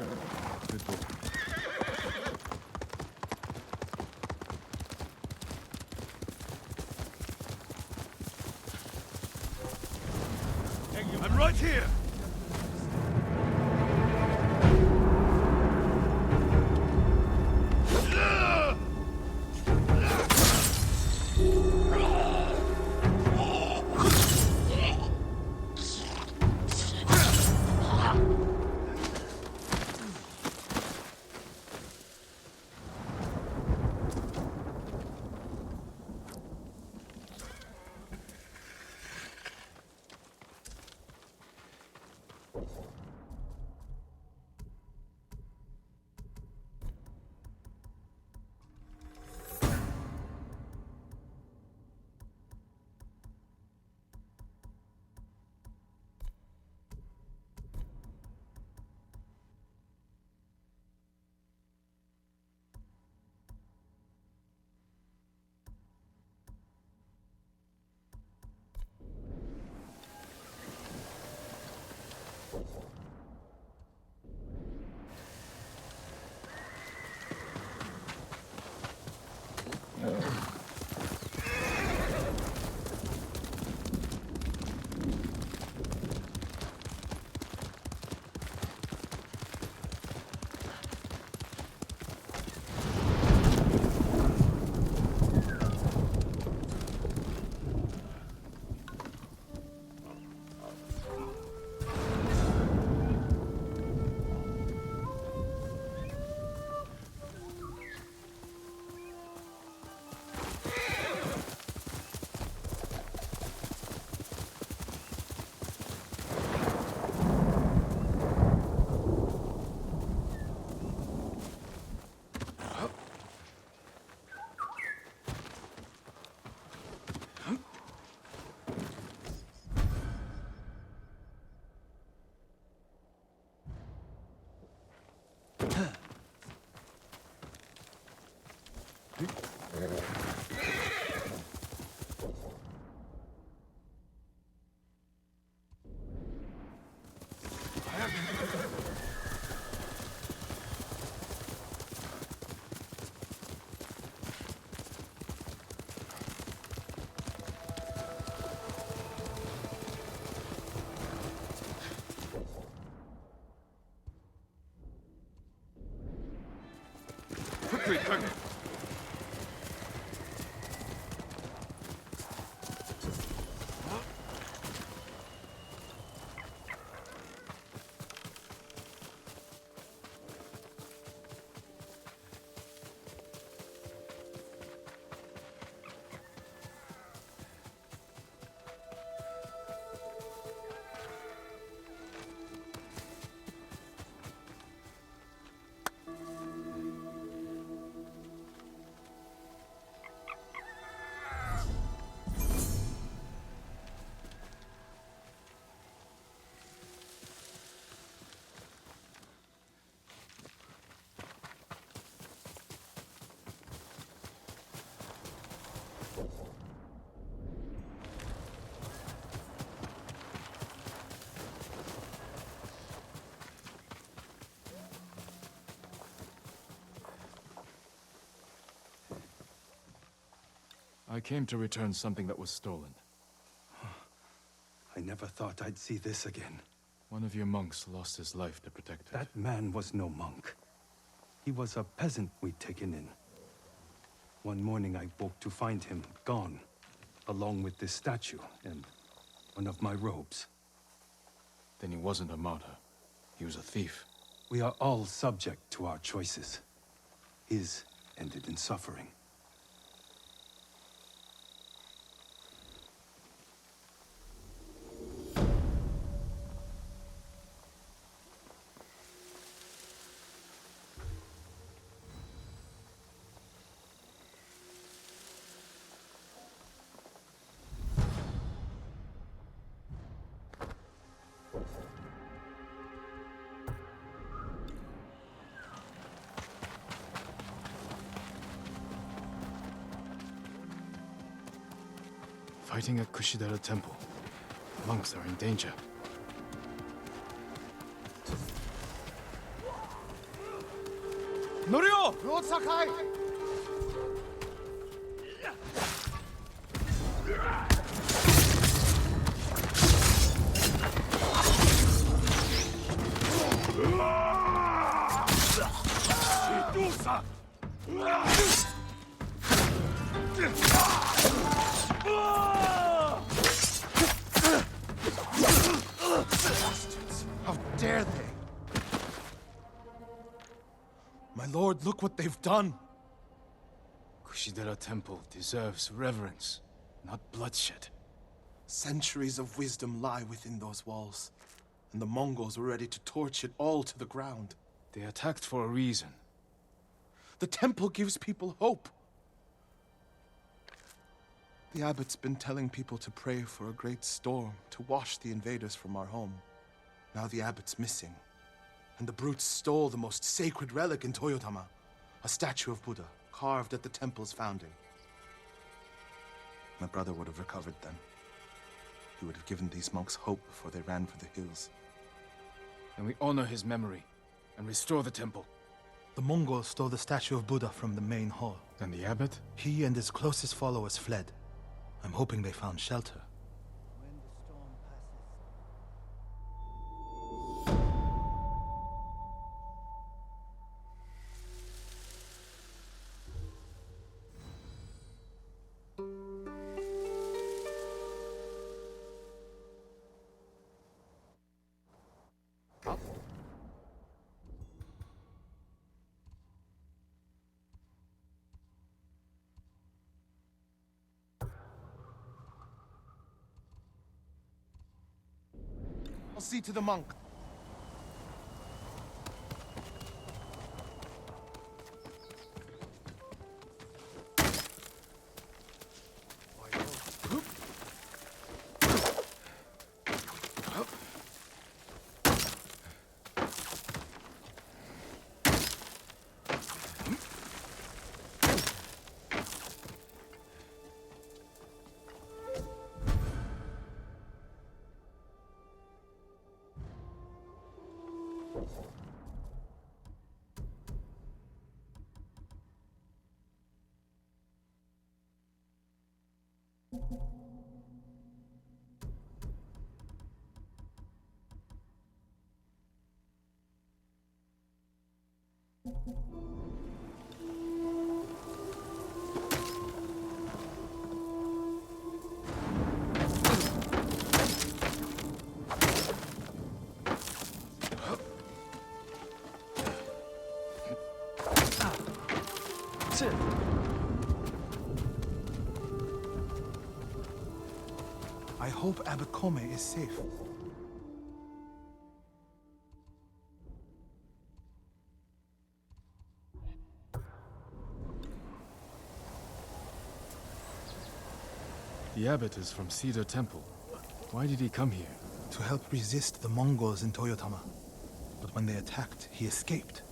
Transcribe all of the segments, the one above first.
Good boy. I'm right here! Quickly, turn! I came to return something that was stolen. I never thought I'd see this again. One of your monks lost his life to protect it. That man was no monk. He was a peasant we'd taken in. One morning I woke to find him gone, along with this statue and one of my robes. Then he wasn't a martyr. He was a thief. We are all subject to our choices. His ended in suffering. Fighting at Kushidara Temple. Monks are in danger. Norio! Lord Sakai! How dare they? My lord, look what they've done! Kushidera Temple deserves reverence, not bloodshed. Centuries of wisdom lie within those walls, and the Mongols were ready to torch it all to the ground. They attacked for a reason. The temple gives people hope. The abbot's been telling people to pray for a great storm to wash the invaders from our home. Now the abbot's missing, and the brutes stole the most sacred relic in Toyotama, a statue of Buddha carved at the temple's founding. My brother would have recovered then. He would have given these monks hope before they ran for the hills. And we honor his memory and restore the temple. The Mongols stole the statue of Buddha from the main hall. And the abbot? He and his closest followers fled. I'm hoping they found shelter. I'll see to the monk. I hope Abbot Kome is safe. The abbot is from Cedar Temple. Why did he come here? To help resist the Mongols in Toyotama. But when they attacked, he escaped.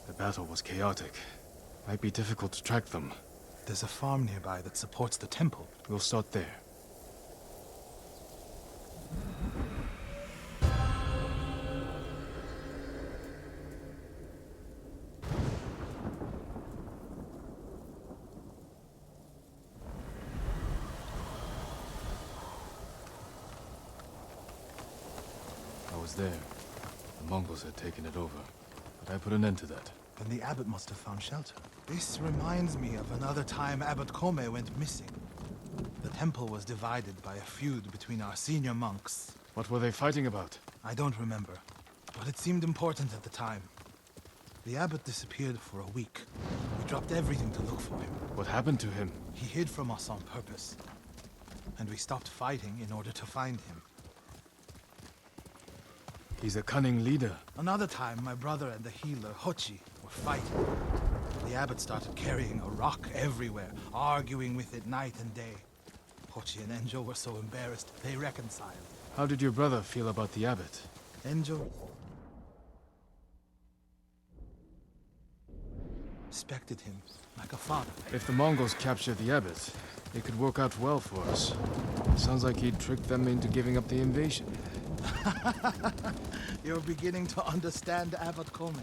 The battle was chaotic. Might be difficult to track them. There's a farm nearby that supports the temple. We'll start there. I was there. The Mongols had taken it over, but I put an end to that. Then the abbot must have found shelter. This reminds me of another time Abbot Kome went missing. The temple was divided by a feud between our senior monks. What were they fighting about? I don't remember, but it seemed important at the time. The abbot disappeared for a week. We dropped everything to look for him. What happened to him? He hid from us on purpose. And we stopped fighting in order to find him. He's a cunning leader. Another time, my brother and the healer, Hochi, were fighting. The abbot started carrying a rock everywhere, arguing with it night and day. Hochi and Enjo were so embarrassed, they reconciled. How did your brother feel about the abbot? Enjo respected him like a father. If the Mongols capture the abbot, it could work out well for us. Sounds like he'd tricked them into giving up the invasion. You're beginning to understand Abbot Kome.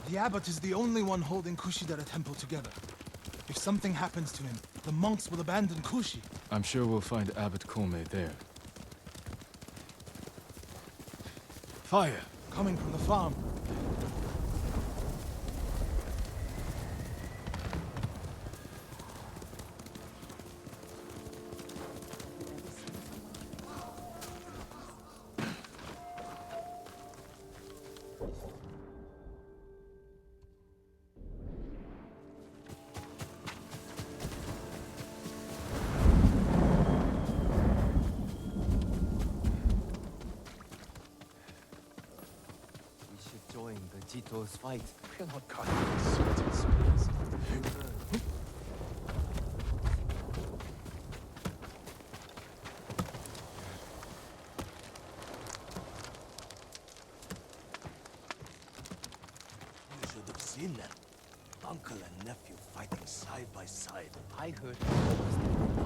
The abbot is the only one holding Kushidara Temple together. If something happens to him, the monks will abandon Kushi. I'm sure we'll find Abbot Kome there. Fire! Coming from the farm. Join the Jito's fight. We are not caught in swords and spears. You should have seen them. Uncle and nephew fighting side by side. I heard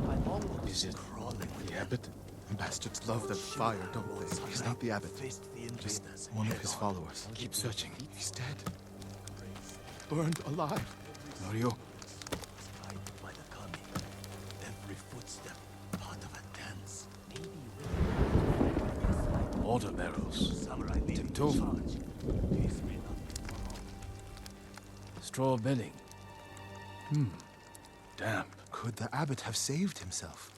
my mom was Is it crawling with the them. Abbot? The bastards love their fire, don't they? He's not the abbot. Faced the Just invaders one of head his on. followers. Keep searching. He's dead. Burned alive. Norio, Spied by the kami. Every footstep part of a dance. order barrels. Samurai leading the Tiptoe. charge. Peace may not be for long. Straw bedding. Damp. Could the abbot have saved himself?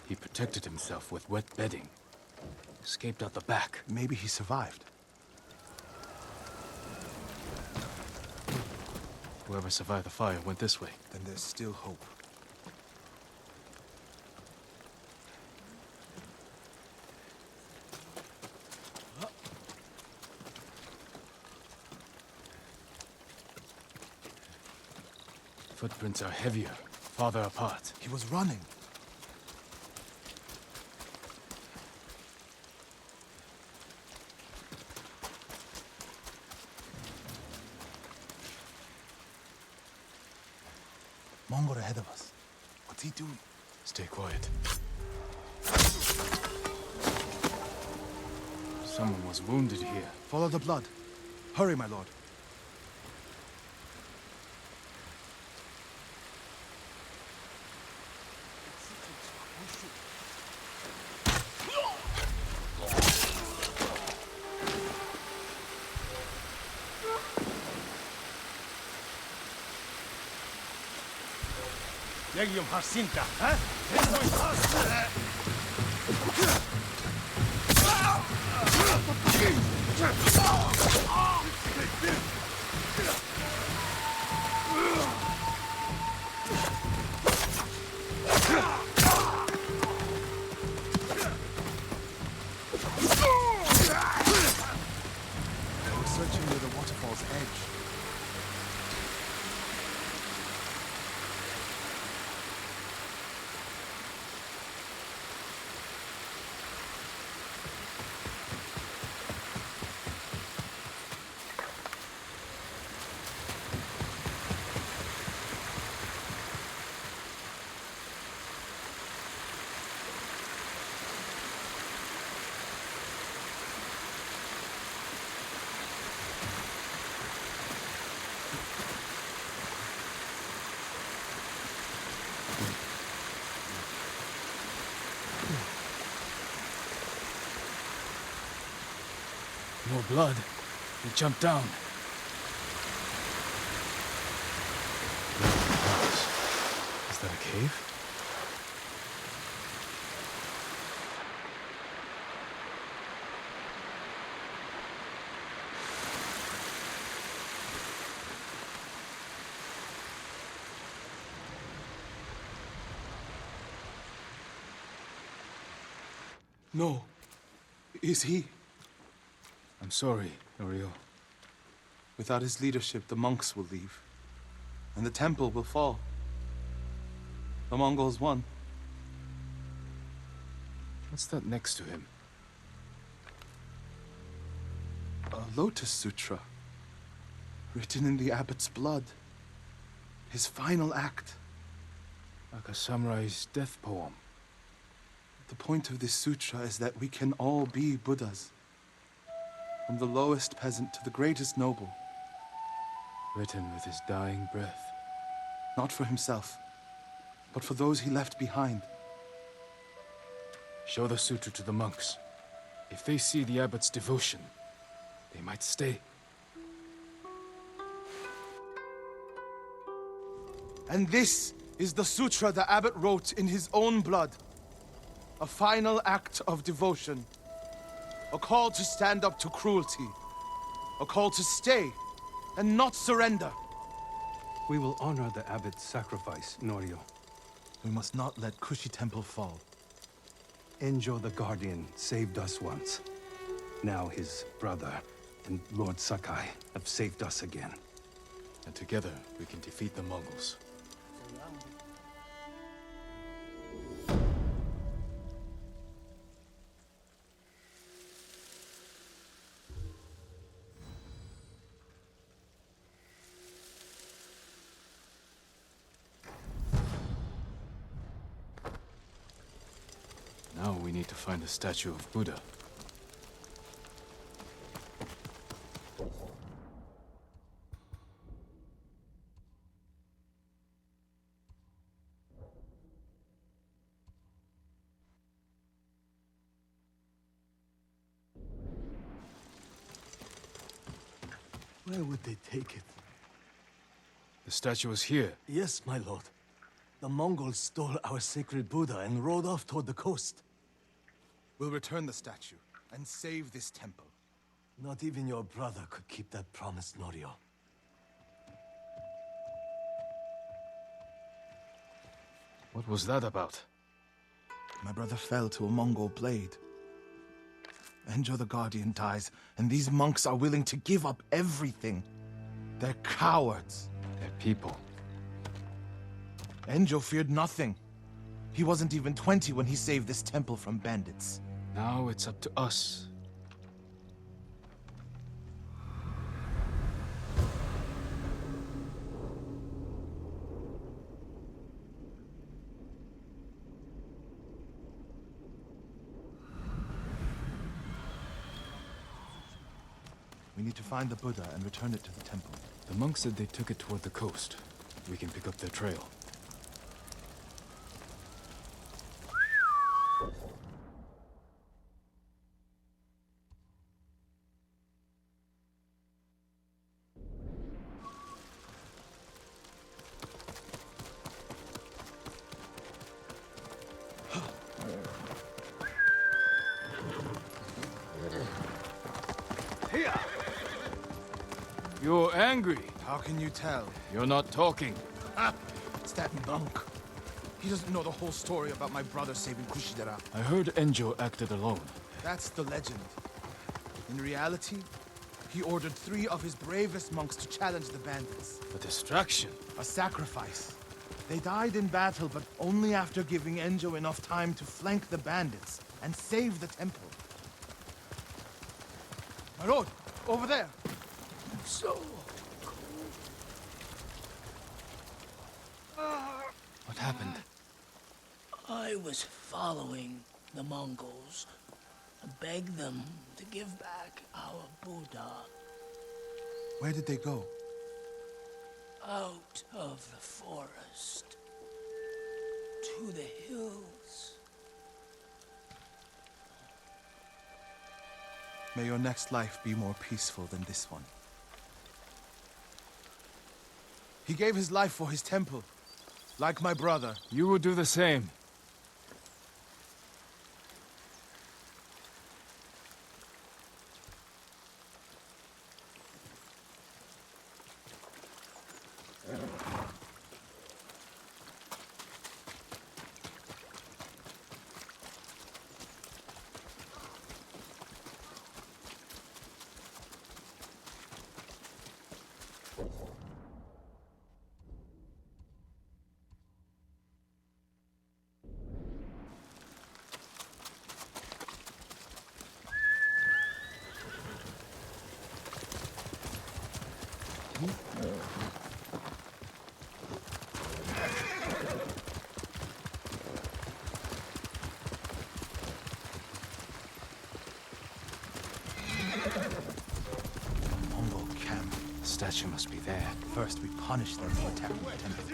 He protected himself with wet bedding. Escaped out the back. Maybe he survived. Whoever survived the fire went this way. Then there's still hope. Footprints are heavier, farther apart. He was running. Mongol ahead of us. What's he doing? Stay quiet. Someone was wounded here. Follow the blood. Hurry, my lord. Legium Harsinta, huh? We're searching near the waterfall's edge. More blood. He jumped down. Is that a cave? No. Is he? I'm sorry, Norio. Without his leadership, the monks will leave. And the temple will fall. The Mongols won. What's that next to him? A Lotus Sutra. Written in the abbot's blood. His final act. Like a samurai's death poem. The point of this sutra is that we can all be Buddhas. From the lowest peasant to the greatest noble. Written with his dying breath. Not for himself, but for those he left behind. Show the sutra to the monks. If they see the abbot's devotion, they might stay. And this is the sutra the abbot wrote in his own blood. A final act of devotion. A call to stand up to cruelty. A call to stay and not surrender. We will honor the abbot's sacrifice, Norio. We must not let Kushi Temple fall. Enjo the Guardian saved us once. Now his brother and Lord Sakai have saved us again. And together, we can defeat the Mongols. Now we need to find the statue of Buddha. Where would they take it? The statue is here. Yes, my lord. The Mongols stole our sacred Buddha and rode off toward the coast. We'll return the statue and save this temple. Not even your brother could keep that promise, Norio. What was that about? My brother fell to a Mongol blade. Enjo the Guardian dies, and these monks are willing to give up everything. They're cowards. They're people. Enjo feared nothing. He wasn't even 20 when he saved this temple from bandits. Now it's up to us. We need to find the Buddha and return it to the temple. The monks said they took it toward the coast. We can pick up their trail. You're angry. How can you tell? You're not talking. Ah, it's that monk. He doesn't know the whole story about my brother saving Kushidera. I heard Enjo acted alone. That's the legend. In reality, he ordered 3 of his bravest monks to challenge the bandits. A distraction. A sacrifice. They died in battle, but only after giving Enjo enough time to flank the bandits and save the temple. My lord, over there. So... What happened? I was following the Mongols. I begged them to give back our Buddha. Where did they go? Out of the forest. To the hills. May your next life be more peaceful than this one. He gave his life for his temple, like my brother. You will do the same. statue must be there. First, we punish them for attacking the temple.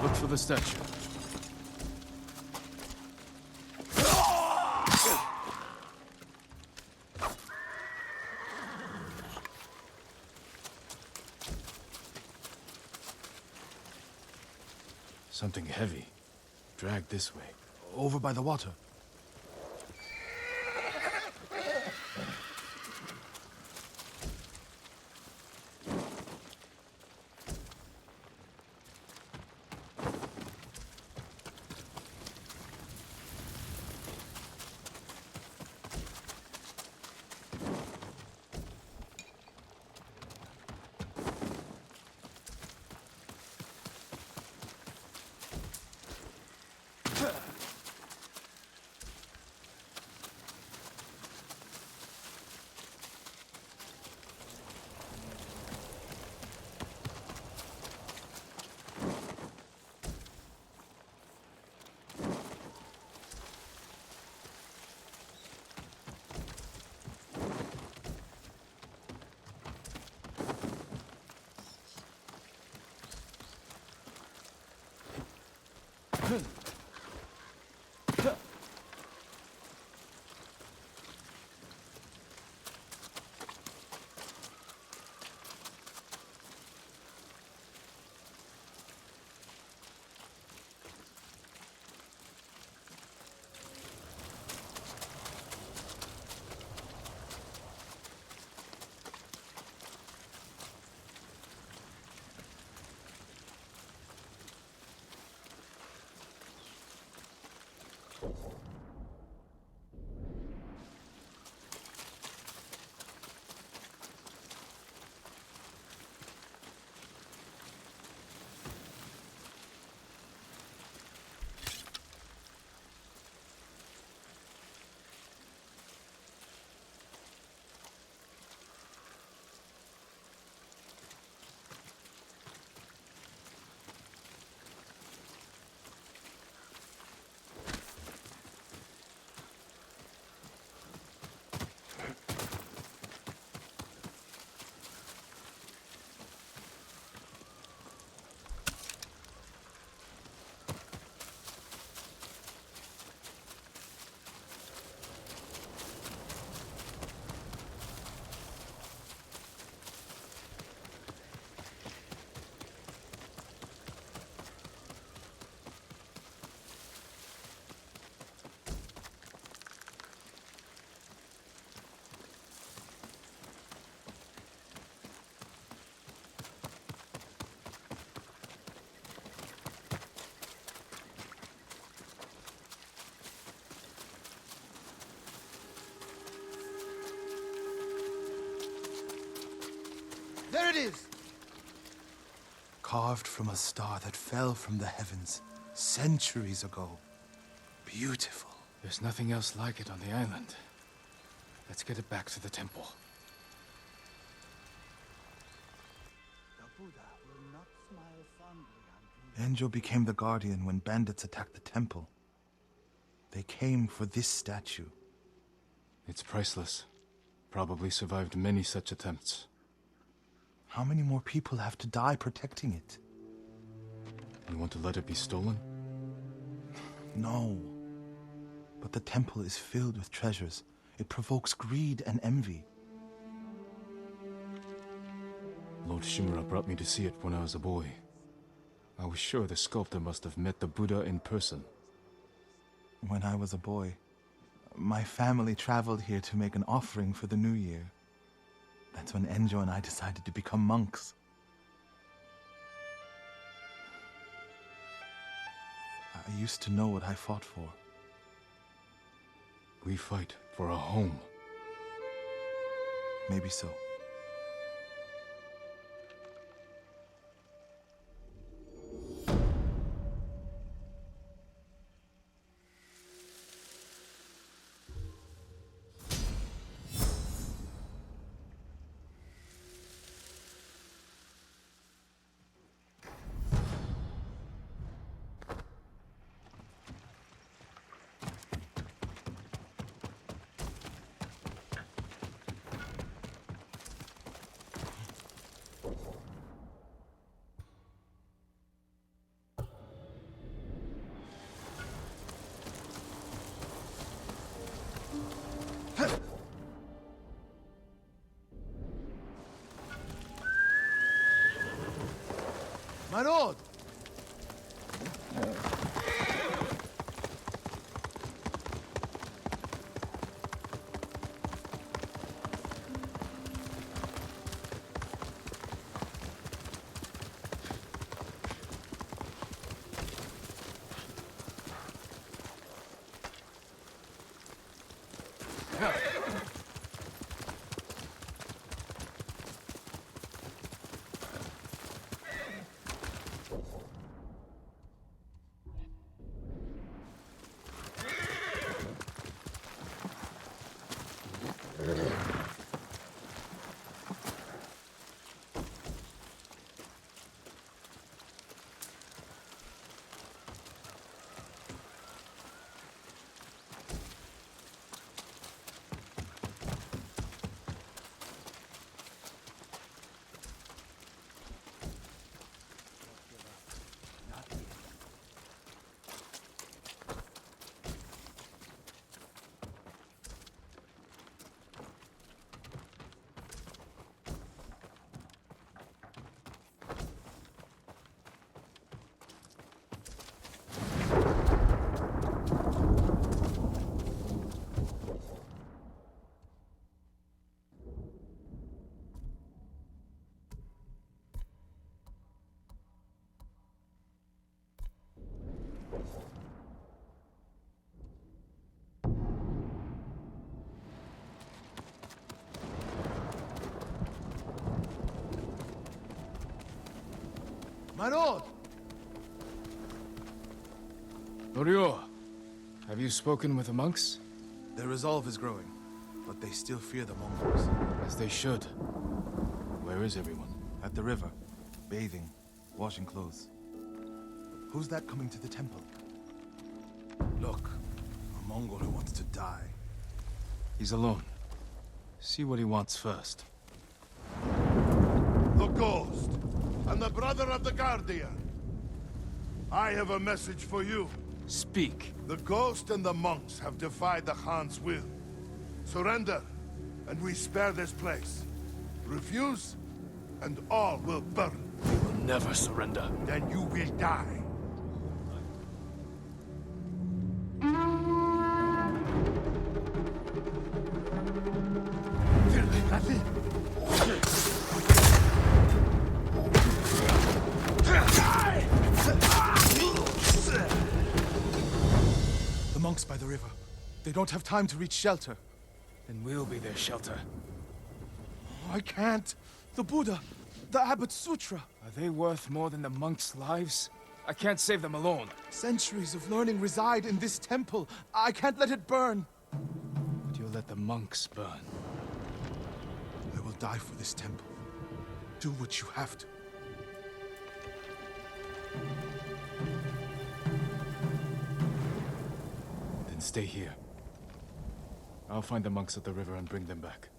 Look for the statue. Something heavy. Dragged this way. Over by the water. There it is! Carved from a star that fell from the heavens centuries ago. Beautiful. There's nothing else like it on the island. Let's get it back to the temple. The Buddha will not smile fondly on Enjo became the guardian when bandits attacked the temple. They came for this statue. It's priceless. Probably survived many such attempts. How many more people have to die protecting it? You want to let it be stolen? No. But the temple is filled with treasures. It provokes greed and envy. Lord Shimura brought me to see it when I was a boy. I was sure the sculptor must have met the Buddha in person. When I was a boy, my family traveled here to make an offering for the new year. That's when Enjo and I decided to become monks. I used to know what I fought for. We fight for a home. Maybe so. My lord! My lord! Norio, have you spoken with the monks? Their resolve is growing, but they still fear the Mongols. As they should. Where is everyone? At the river, bathing, washing clothes. Who's that coming to the temple? Look, a Mongol who wants to die. He's alone. See what he wants first. The Ghost, and the brother of the Guardian. I have a message for you. Speak. The Ghost and the monks have defied the Khan's will. Surrender, and we spare this place. Refuse, and all will burn. We will never surrender. Then you will die. The monks by the river. They don't have time to reach shelter. Then we'll be their shelter. I can't. The Buddha, the Abbot's Sutra. Are they worth more than the monks' lives? I can't save them alone. Centuries of learning reside in this temple. I can't let it burn. But you'll let the monks burn. I will die for this temple. Do what you have to. Then stay here. I'll find the monks at the river and bring them back.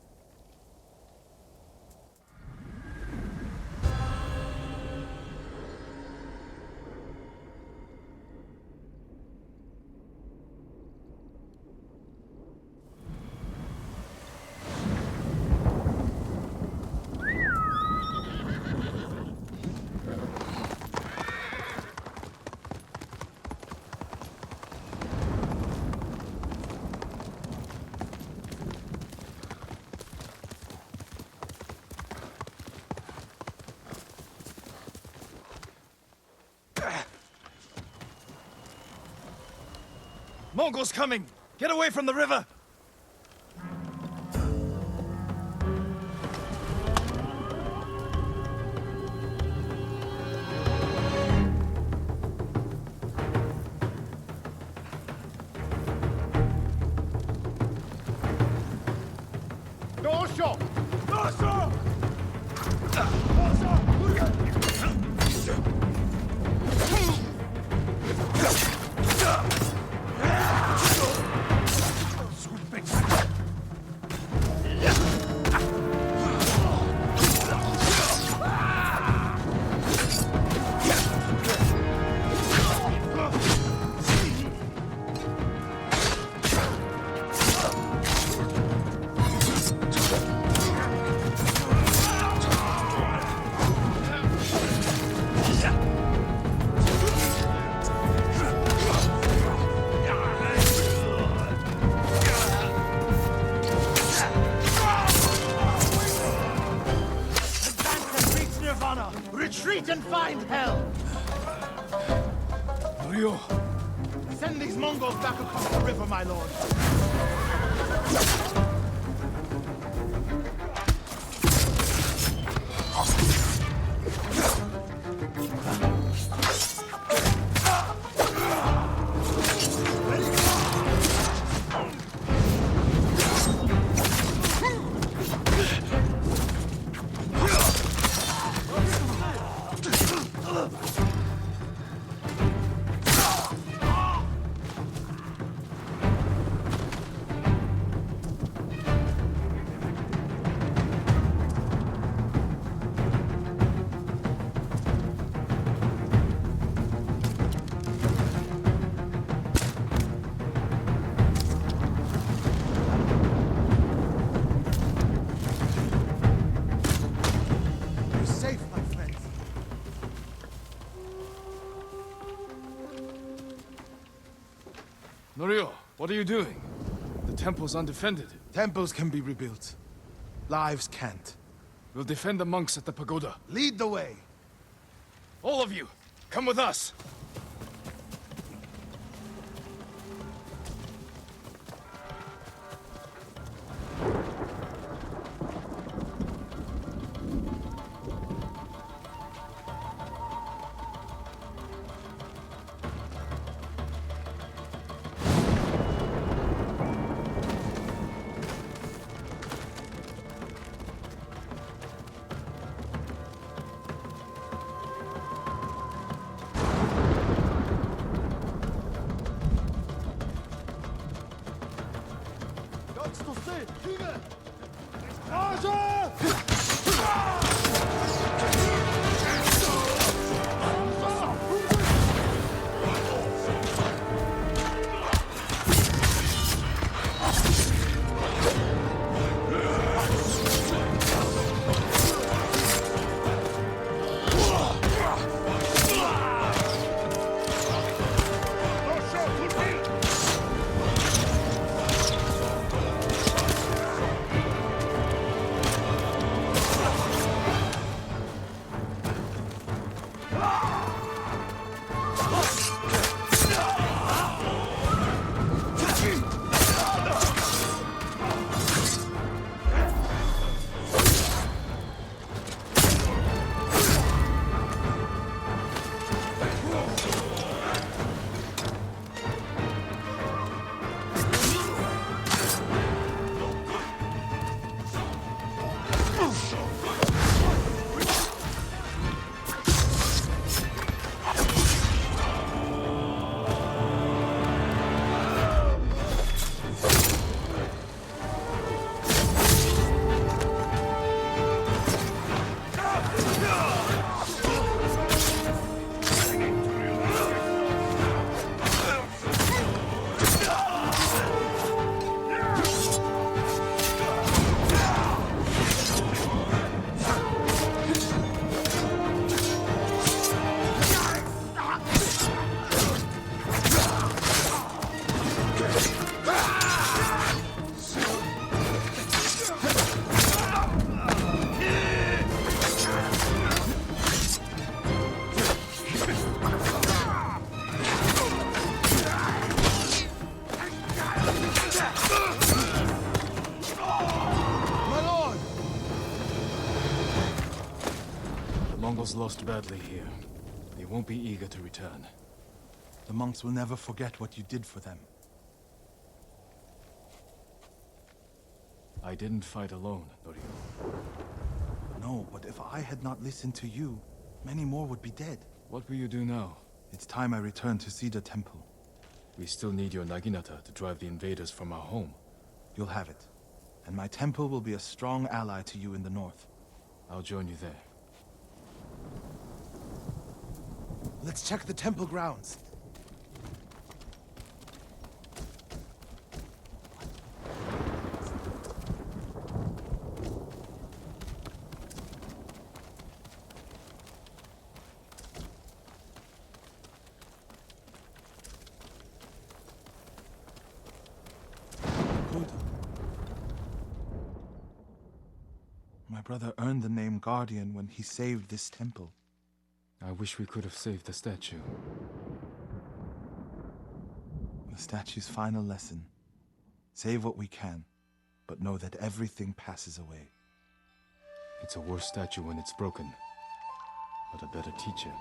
Mongols coming! Get away from the river! Retreat and find hell! Ryo! Send these Mongols back across the river, my lord. Norio, what are you doing? The temple's undefended. Temples can be rebuilt. Lives can't. We'll defend the monks at the pagoda. Lead the way. All of you, come with us. Mongols lost badly here. They won't be eager to return. The monks will never forget what you did for them. I didn't fight alone, Norio. No, but if I had not listened to you, many more would be dead. What will you do now? It's time I return to Cedar Temple. We still need your Naginata to drive the invaders from our home. You'll have it. And my temple will be a strong ally to you in the north. I'll join you there. Let's check the temple grounds. My brother earned the name Guardian when he saved this temple. I wish we could have saved the statue. The statue's final lesson. Save what we can, but know that everything passes away. It's a worse statue when it's broken, but a better teacher.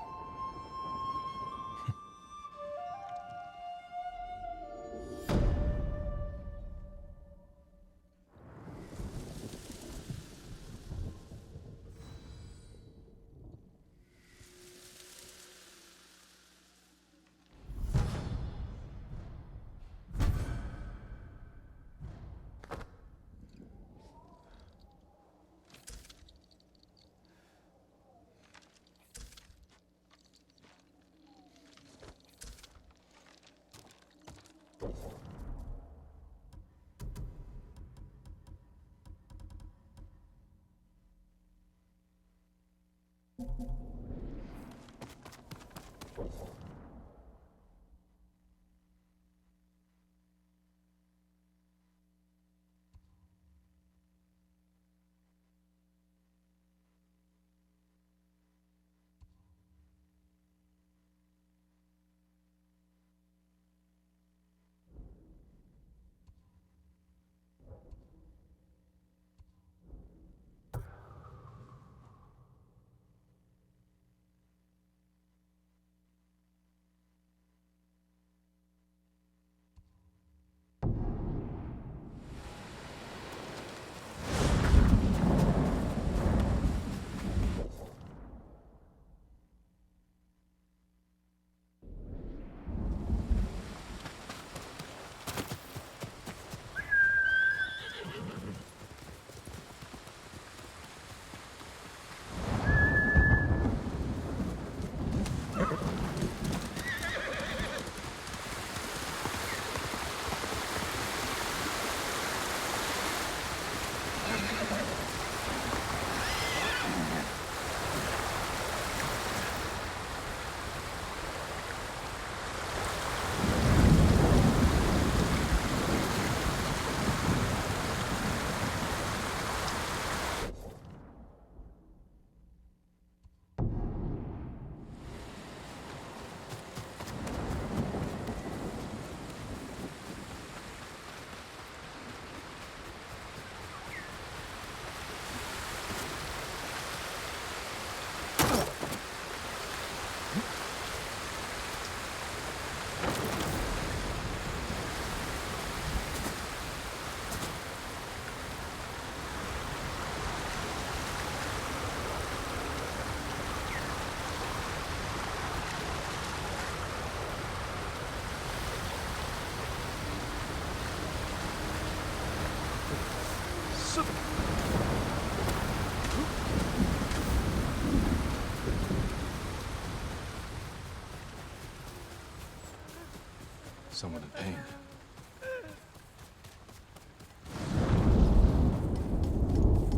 Someone in pain.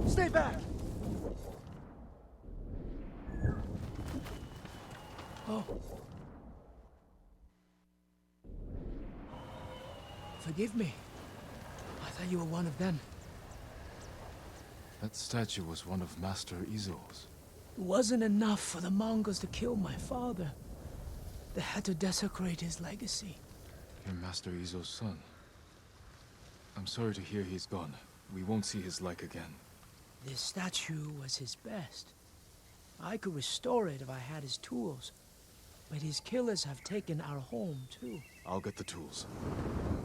Stay back! Oh. Forgive me. I thought you were one of them. That statue was one of Master Izo's. It wasn't enough for the Mongols to kill my father. They had to desecrate his legacy. You're Master Izo's son. I'm sorry to hear he's gone. We won't see his like again. This statue was his best. I could restore it if I had his tools. But his killers have taken our home, too. I'll get the tools.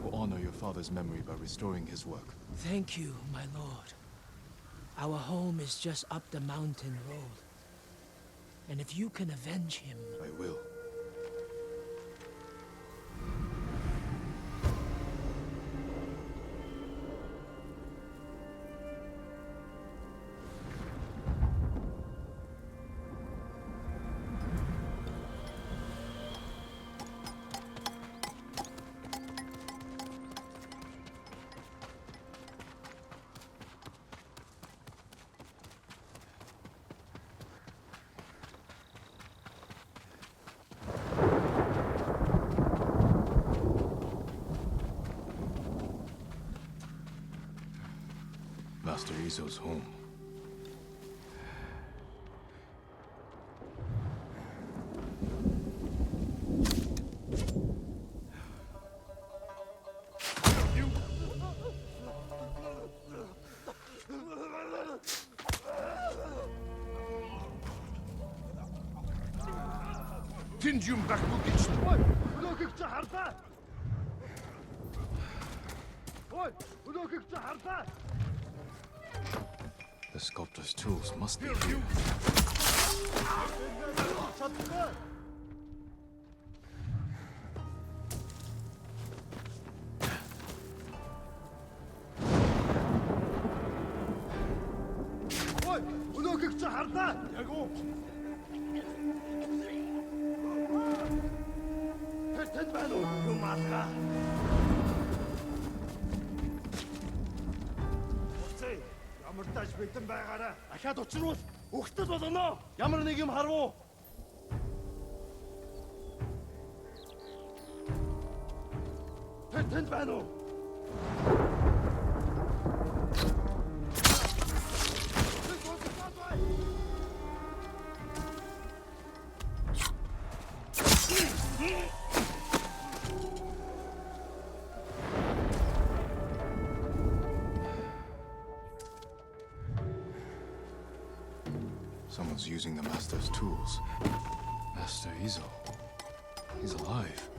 We'll honor your father's memory by restoring his work. Thank you, my lord. Our home is just up the mountain road. And if you can avenge him... I will. Master Izo's home. Tinjum bakbugich. The sculptor's tools must be Here, here. you. Ямар тааш битэн байгаараа. Ахаад учруул өгтөл болно. Ямар нэг юм харав уу? Тэнд байна уу? Someone's using the Master's tools. Master Izo. He's alive.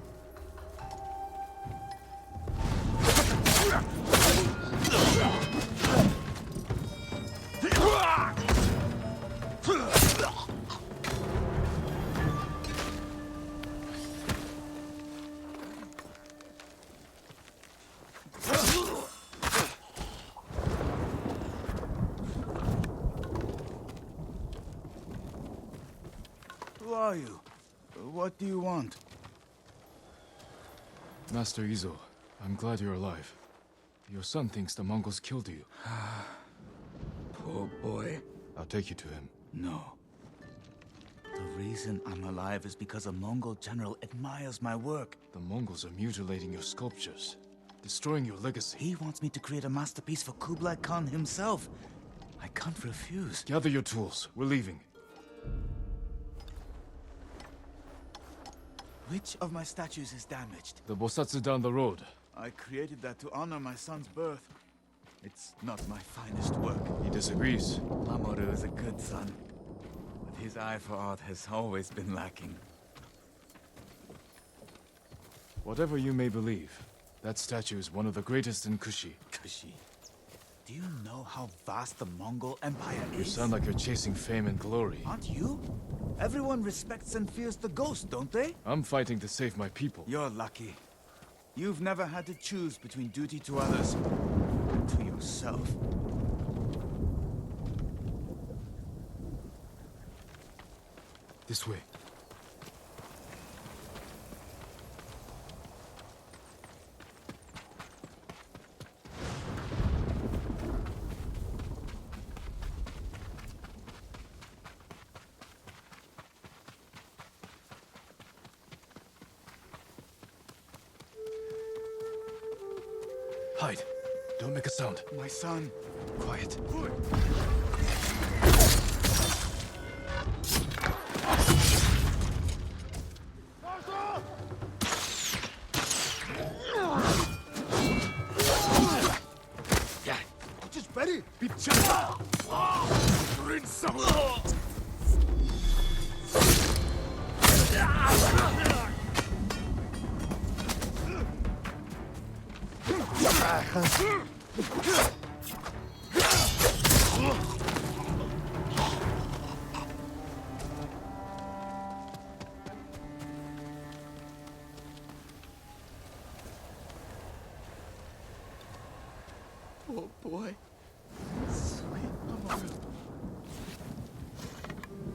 Who are you? What do you want? Master Izo, I'm glad you're alive. Your son thinks the Mongols killed you. Poor boy. I'll take you to him. No. The reason I'm alive is because a Mongol general admires my work. The Mongols are mutilating your sculptures, destroying your legacy. He wants me to create a masterpiece for Kublai Khan himself. I can't refuse. Gather your tools. We're leaving. Which of my statues is damaged? The Bosatsu down the road. I created that to honor my son's birth. It's not my finest work. He disagrees. Mamoru is a good son, but his eye for art has always been lacking. Whatever you may believe, that statue is one of the greatest in Kushi. Kushi. Do you know how vast the Mongol Empire You is? sound like you're chasing fame and glory. Aren't you? Everyone respects and fears the ghost, don't they? I'm fighting to save my people. You're lucky. You've never had to choose between duty to others and to yourself. This way. Hide. Don't make a sound. My son. Quiet. Just Betty. Oh boy. Sweet Amara.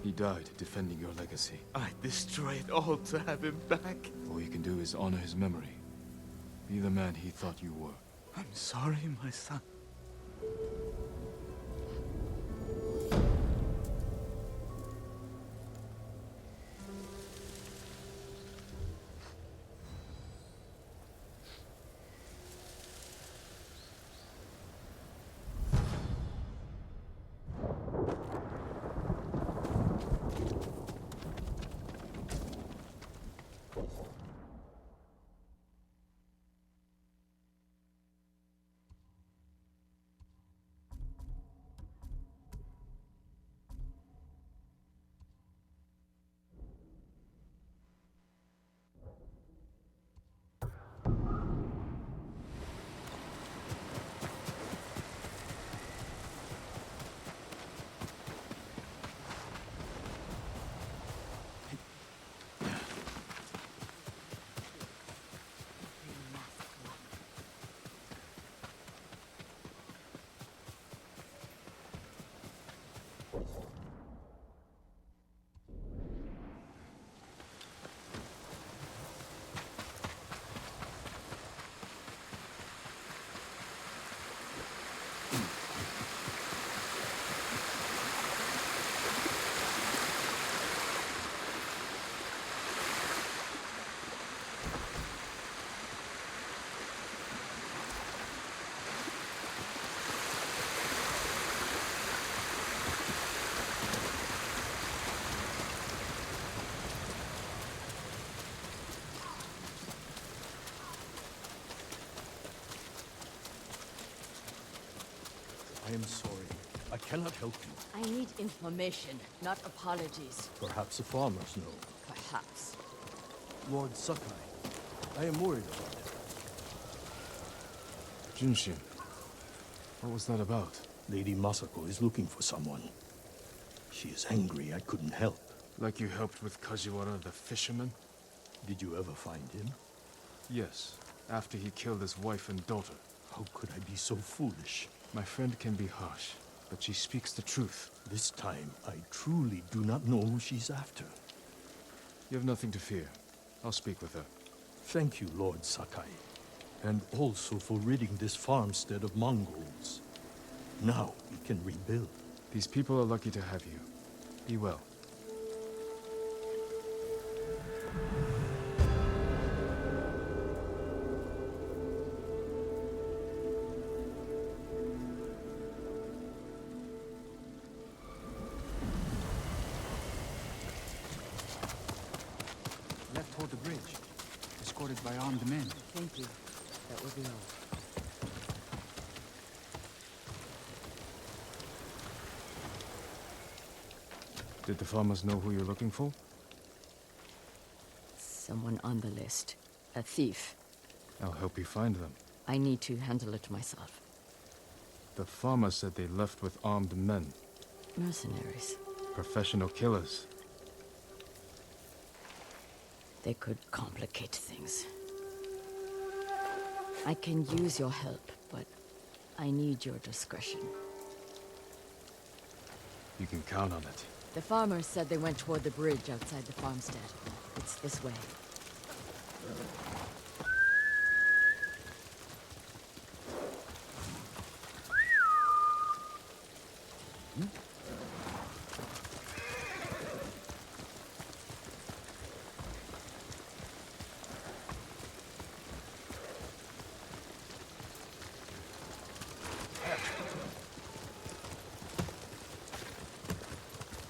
He died defending your legacy. I destroy it all to have him back. All you can do is honor his memory. Be the man he thought you were. I'm sorry, my son. I am sorry. I cannot help you. I need information, not apologies. Perhaps the farmers know. Perhaps. Lord Sakai, I am worried about it. Junshin, what was that about? Lady Masako is looking for someone. She is angry I couldn't help. Like you helped with Kajiwara the fisherman? Did you ever find him? Yes, after he killed his wife and daughter. How could I be so foolish? My friend can be harsh, but she speaks the truth. This time, I truly do not know who she's after. You have nothing to fear. I'll speak with her. Thank you, Lord Sakai. And also for ridding this farmstead of Mongols. Now we can rebuild. These people are lucky to have you. Be well. Left toward the bridge, escorted by armed men. Thank you. That will be all. Did the farmers know who you're looking for? Someone on the list. A thief. I'll help you find them. I need to handle it myself. The farmers said they left with armed men. Mercenaries. Professional killers. They could complicate things. I can use your help, but I need your discretion. You can count on it. The farmers said they went toward the bridge outside the farmstead. It's this way.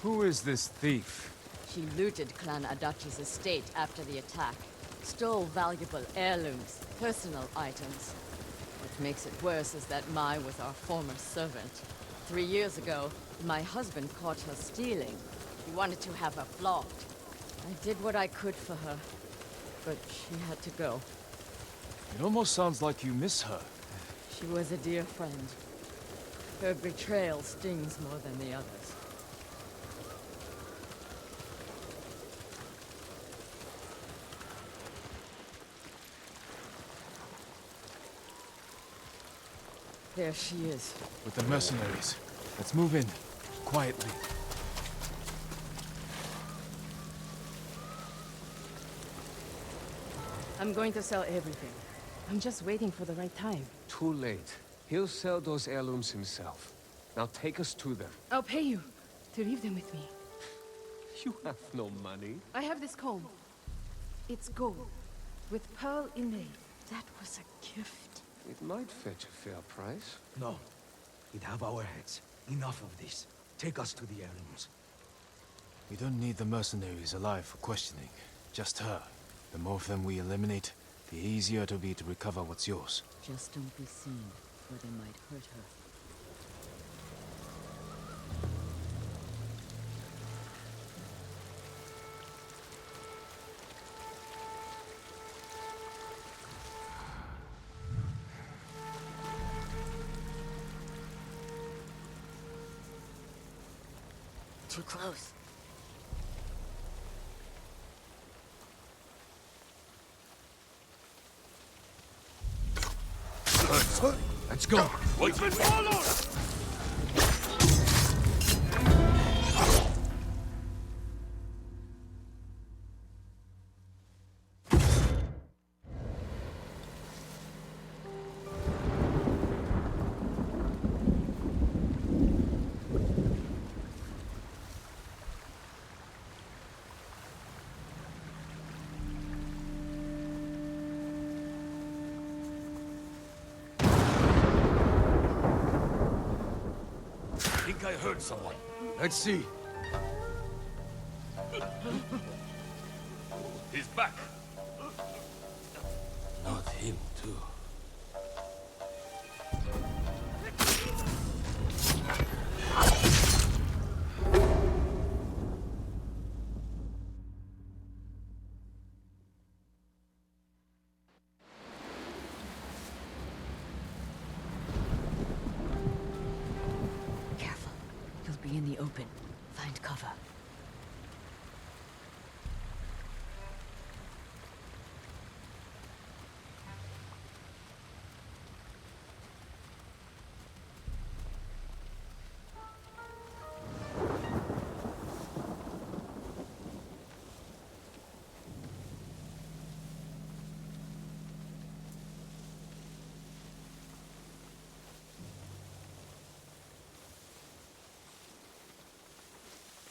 Who is this thief? She looted Clan Adachi's estate after the attack. Stole valuable heirlooms, personal items. What makes it worse is that Mai was our former servant. 3 years ago, my husband caught her stealing. He wanted to have her flogged. I did what I could for her, but she had to go. It almost sounds like you miss her. She was a dear friend. Her betrayal stings more than the others. There she is. With the mercenaries. Let's move in. Quietly. I'm going to sell everything. I'm just waiting for the right time. Too late. He'll sell those heirlooms himself. Now take us to them. I'll pay you to leave them with me. You have no money. I have this comb. It's gold, with pearl inlay. That was a gift. It might fetch a fair price. No. We'd have our heads. Enough of this. Take us to the heirlooms. We don't need the mercenaries alive for questioning. Just her. The more of them we eliminate, the easier it'll be to recover what's yours. Just don't be seen, or they might hurt her. Too close. Let's go. We've been followed! I think I heard someone. Let's see. He's back. Not him, too. Careful. You'll be in the open. Find cover.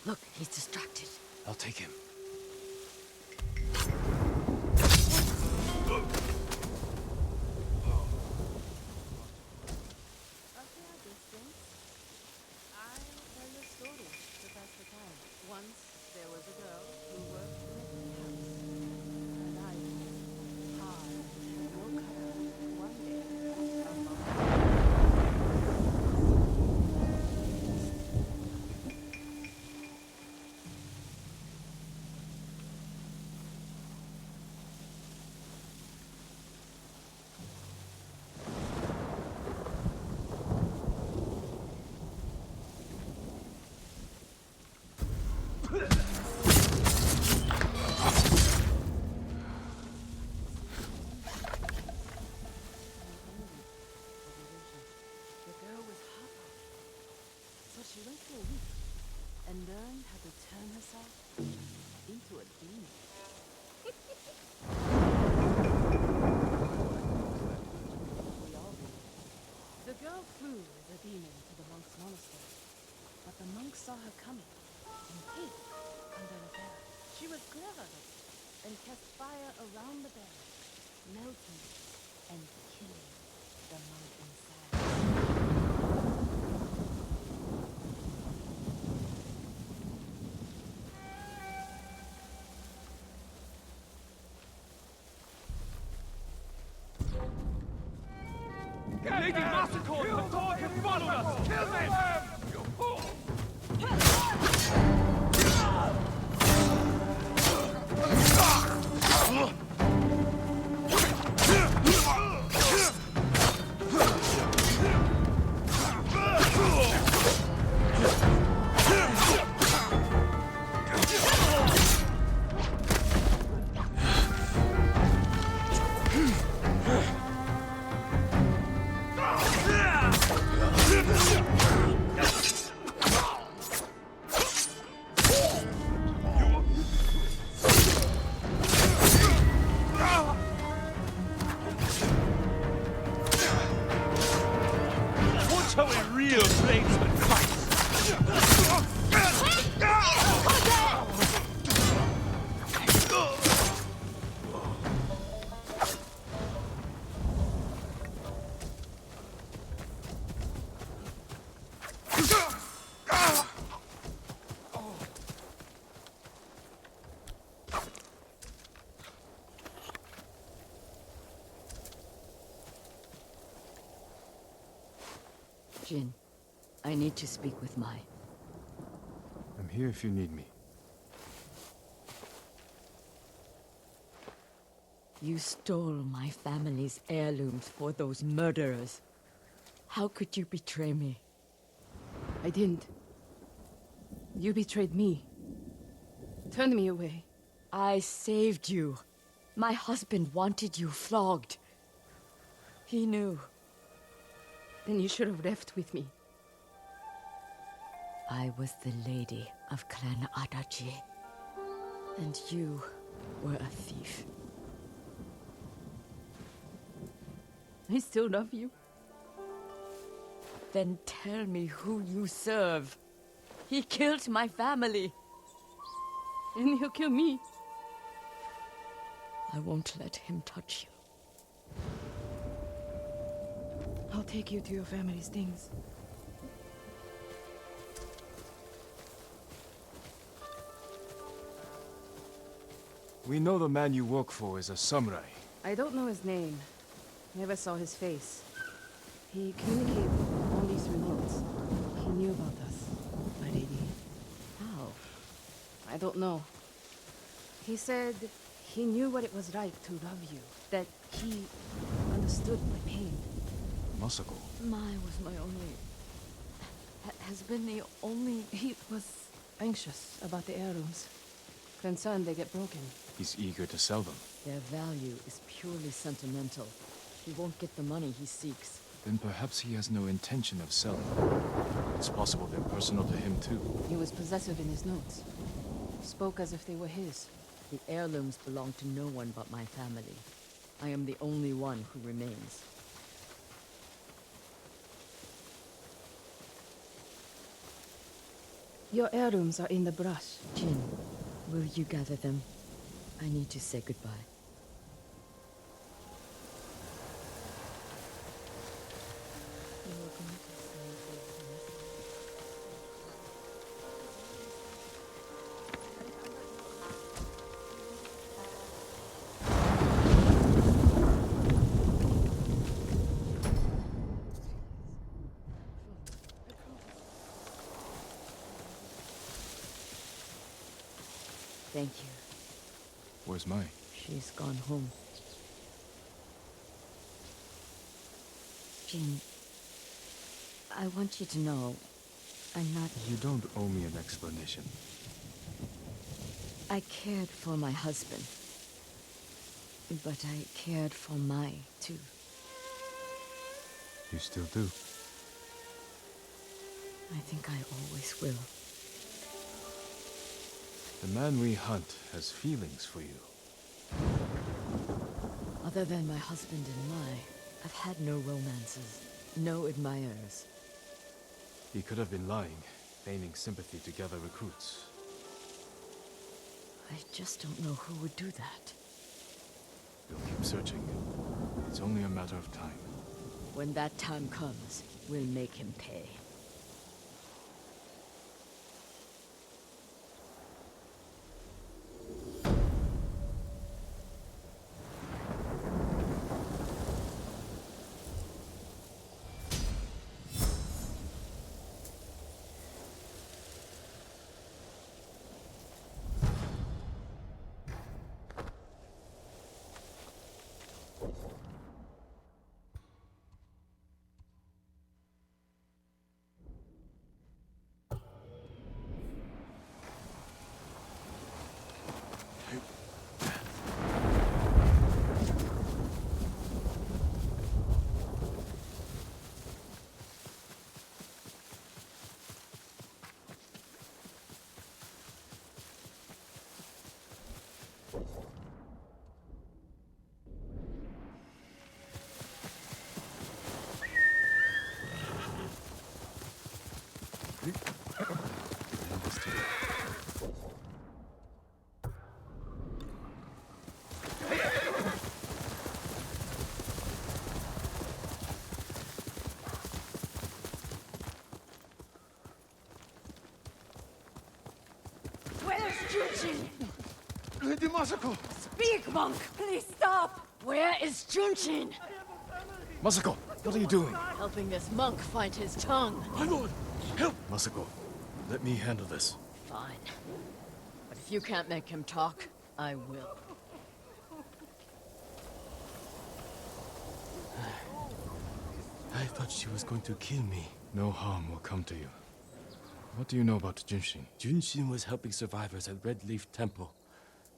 Look, he's distracted. I'll take him. Once there was a girl who worked in a tea house. And I was hard and woke her one day. Her mom The girl was heartbroken, so she went for a week and learned how to turn herself into a demon. We all did. The girl flew as a demon to the monk's monastery, but the monk saw her coming and hid under the bed. She was clever though, and cast fire around the bed, melting and killing the monk inside. Lady Massacre! The dog has followed us! Kill them! real bladesman fights! Jin, I need to speak with Mai. I'm here if you need me. You stole my family's heirlooms for those murderers. How could you betray me? I didn't. You betrayed me. Turned me away. I saved you. My husband wanted you flogged. He knew. Then you should have left with me. I was the lady of Clan Adachi. And you were a thief. I still love you. Then tell me who you serve. He killed my family. And he'll kill me. I won't let him touch you. I'll take you to your family's things. We know the man you work for is a samurai. I don't know his name. Never saw his face. He communicated only through notes. He knew about us, my lady. How? I don't know. He said he knew what it was like to love you. That he understood my pain. Masako. Mai was my only... has been the only... He was anxious about the heirlooms. Concerned they get broken. He's eager to sell them. Their value is purely sentimental. He won't get the money he seeks. Then perhaps he has no intention of selling. It's possible they're personal to him too. He was possessive in his notes. Spoke as if they were his. The heirlooms belong to no one but my family. I am the only one who remains. Your heirlooms are in the brush. Jin, will you gather them? I need to say goodbye. Thank you. Where's Mai? She's gone home. Jin, I want you to know, I'm not... You don't owe me an explanation. I cared for my husband. But I cared for Mai, too. You still do? I think I always will. The man we hunt has feelings for you. Other than my husband and Mai, I've had no romances, no admirers. He could have been lying, feigning sympathy to gather recruits. I just don't know who would do that. We'll keep searching. It's only a matter of time. When that time comes, we'll make him pay. Junshin! Lady Masako! Speak, monk! Please stop! Where is Junshin? Masako, what are you doing? Helping this monk find his tongue. My lord, help! Masako, let me handle this. Fine. But if you can't make him talk, I will. I thought she was going to kill me. No harm will come to you. What do you know about Junshin? Junshin was helping survivors at Red Leaf Temple.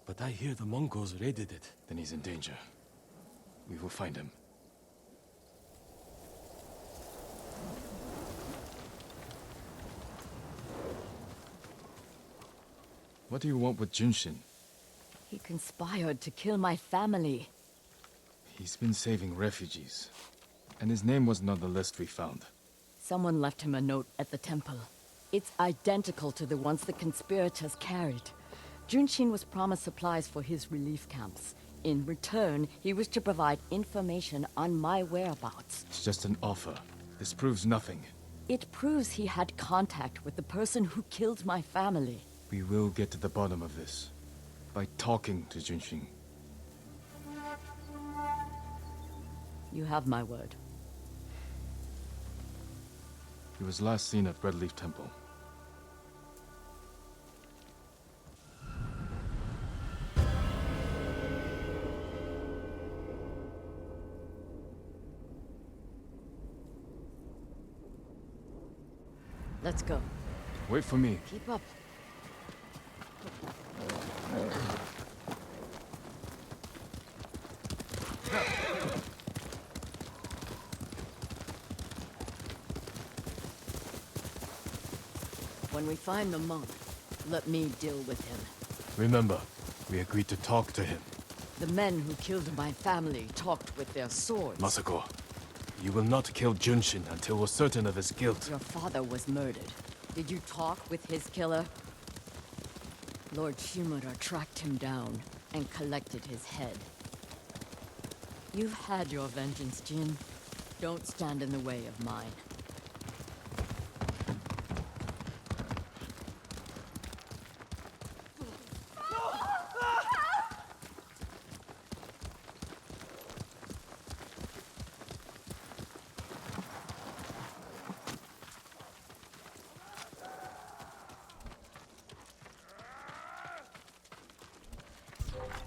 But I hear the Mongols raided it. Then he's in danger. We will find him. What do you want with Junshin? He conspired to kill my family. He's been saving refugees. And his name wasn't on the list we found. Someone left him a note at the temple. It's identical to the ones the conspirators carried. Junshin was promised supplies for his relief camps. In return, he was to provide information on my whereabouts. It's just an offer. This proves nothing. It proves he had contact with the person who killed my family. We will get to the bottom of this. By talking to Junshin. You have my word. He was last seen at Red Leaf Temple. Let's go. Wait for me. Keep up. When we find the monk, let me deal with him. Remember, we agreed to talk to him. The men who killed my family talked with their swords. Masako, you will not kill Junshin until we're certain of his guilt. Your father was murdered. Did you talk with his killer? Lord Shimura tracked him down and collected his head. You've had your vengeance, Jin. Don't stand in the way of mine.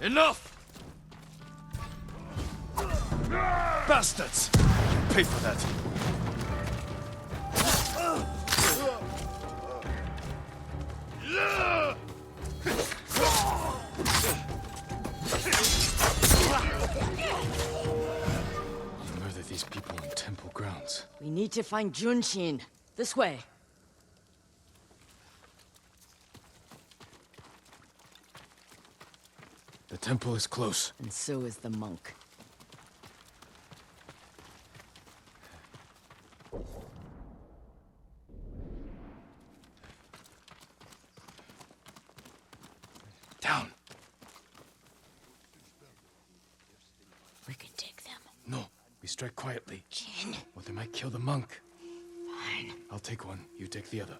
Enough! Bastards! You pay for that. You murder these people on temple grounds. We need to find Junshin. This way. The temple is close. And so is the monk. Down. We can take them. No, we strike quietly. Jin. Or they might kill the monk. Fine. I'll take one, you take the other.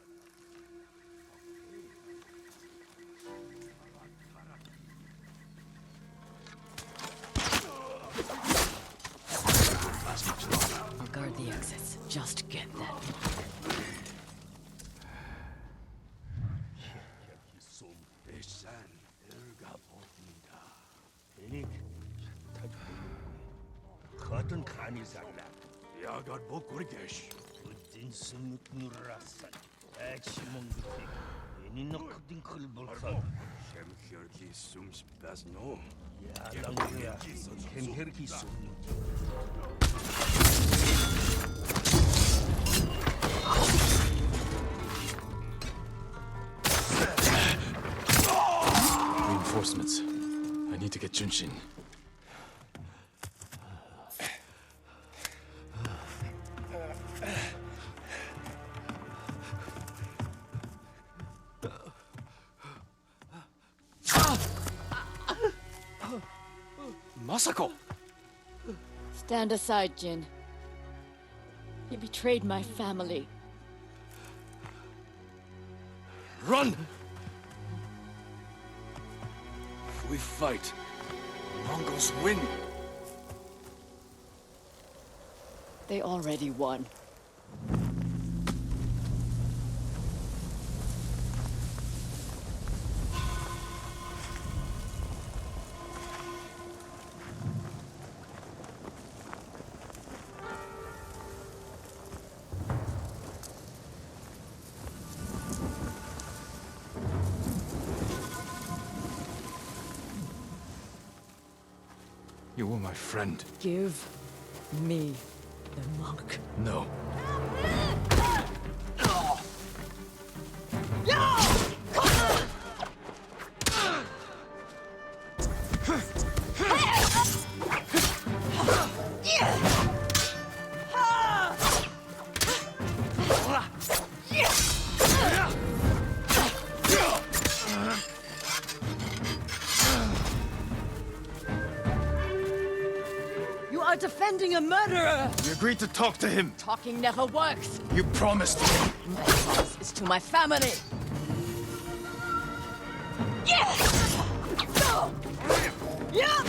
I'll guard the exits. Just get that monk. Kadın kanizakla. Yagar bokurgeş. Udin sumuk nurasan. Ekşimongti. Enino kudin kılbolsan. Şemkirki sums bazno. Ya Şemkirki sum. Reinforcements. I need to get Junshin. Masako! Stand aside, Jin. He betrayed my family. Run! If we fight, the Mongols win. They already won. You were my friend. Give me the monk. No. You are defending a murderer! We agreed to talk to him. Talking never works. You promised me. My promise is to my family. Yeah! No! Yeah!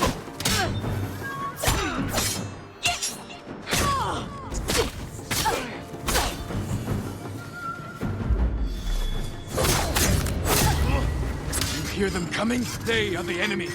You hear them coming? They are the enemy.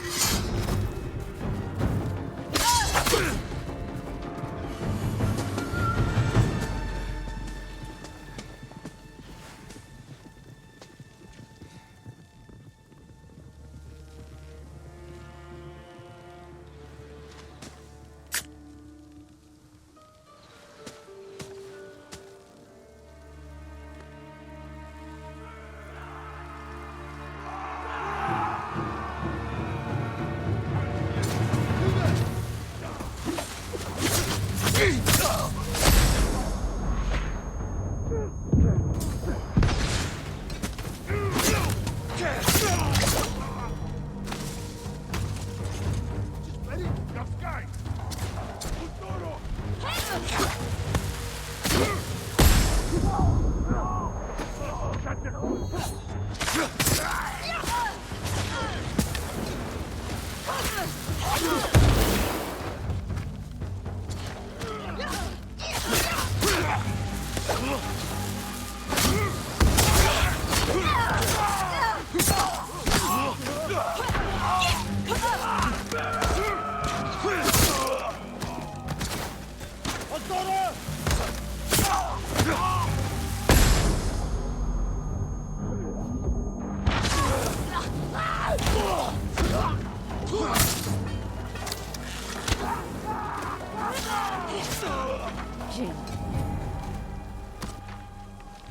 Jin,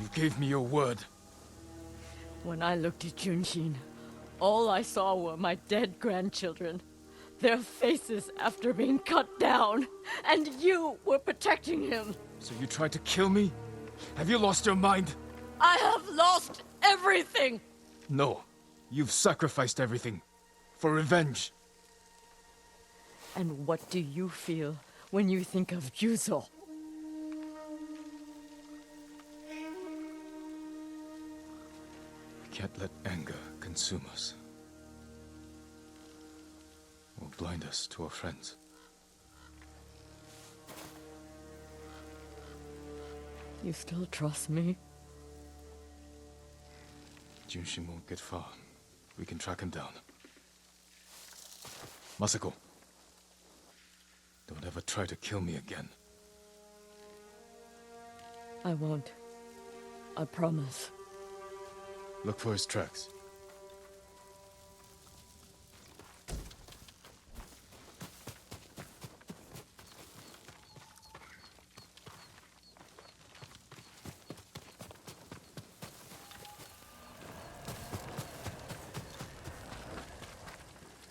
You gave me your word. when I looked at Junshin, all I saw were my dead grandchildren. Their faces after being cut down. And you were protecting him. So you tried to kill me? Have you lost your mind? I have lost everything! No. You've sacrificed everything. For revenge. And what do you feel when you think of Yuzo? We can't let anger consume us. Or blind us to our friends. You still trust me? Junshin won't get far. We can track him down. Masako. Don't ever try to kill me again. I won't. I promise. Look for his tracks.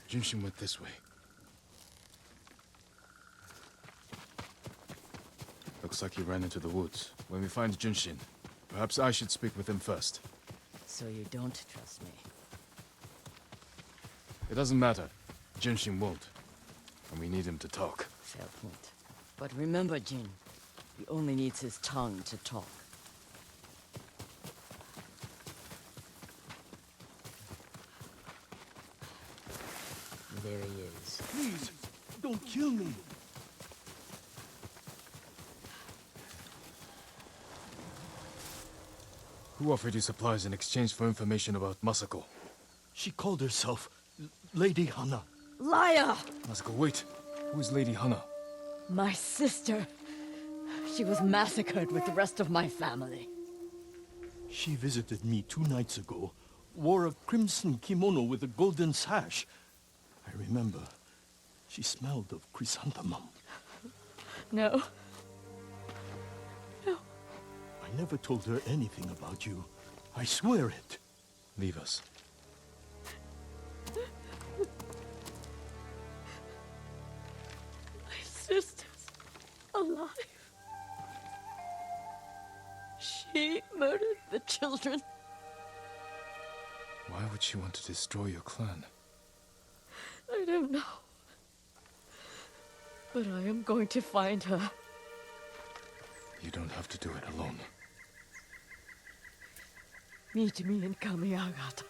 Junshin went this way. Looks like he ran into the woods. When we find Junshin, perhaps I should speak with him first. So you don't trust me? It doesn't matter. Junshin won't. And we need him to talk. Fair point. But remember, Jin, he only needs his tongue to talk. There he is. Please, don't kill me. Who offered you supplies in exchange for information about Masako? She called herself Lady Hana. Liar! Masako, wait. Who is Lady Hana? My sister. She was massacred with the rest of my family. She visited me 2 nights ago, wore a crimson kimono with a golden sash. I remember. She smelled of chrysanthemum. No. I never told her anything about you. I swear it. Leave us. My sister's alive. She murdered the children. Why would she want to destroy your clan? I don't know. But I am going to find her. You don't have to do it alone. Meet me in Kamiagata.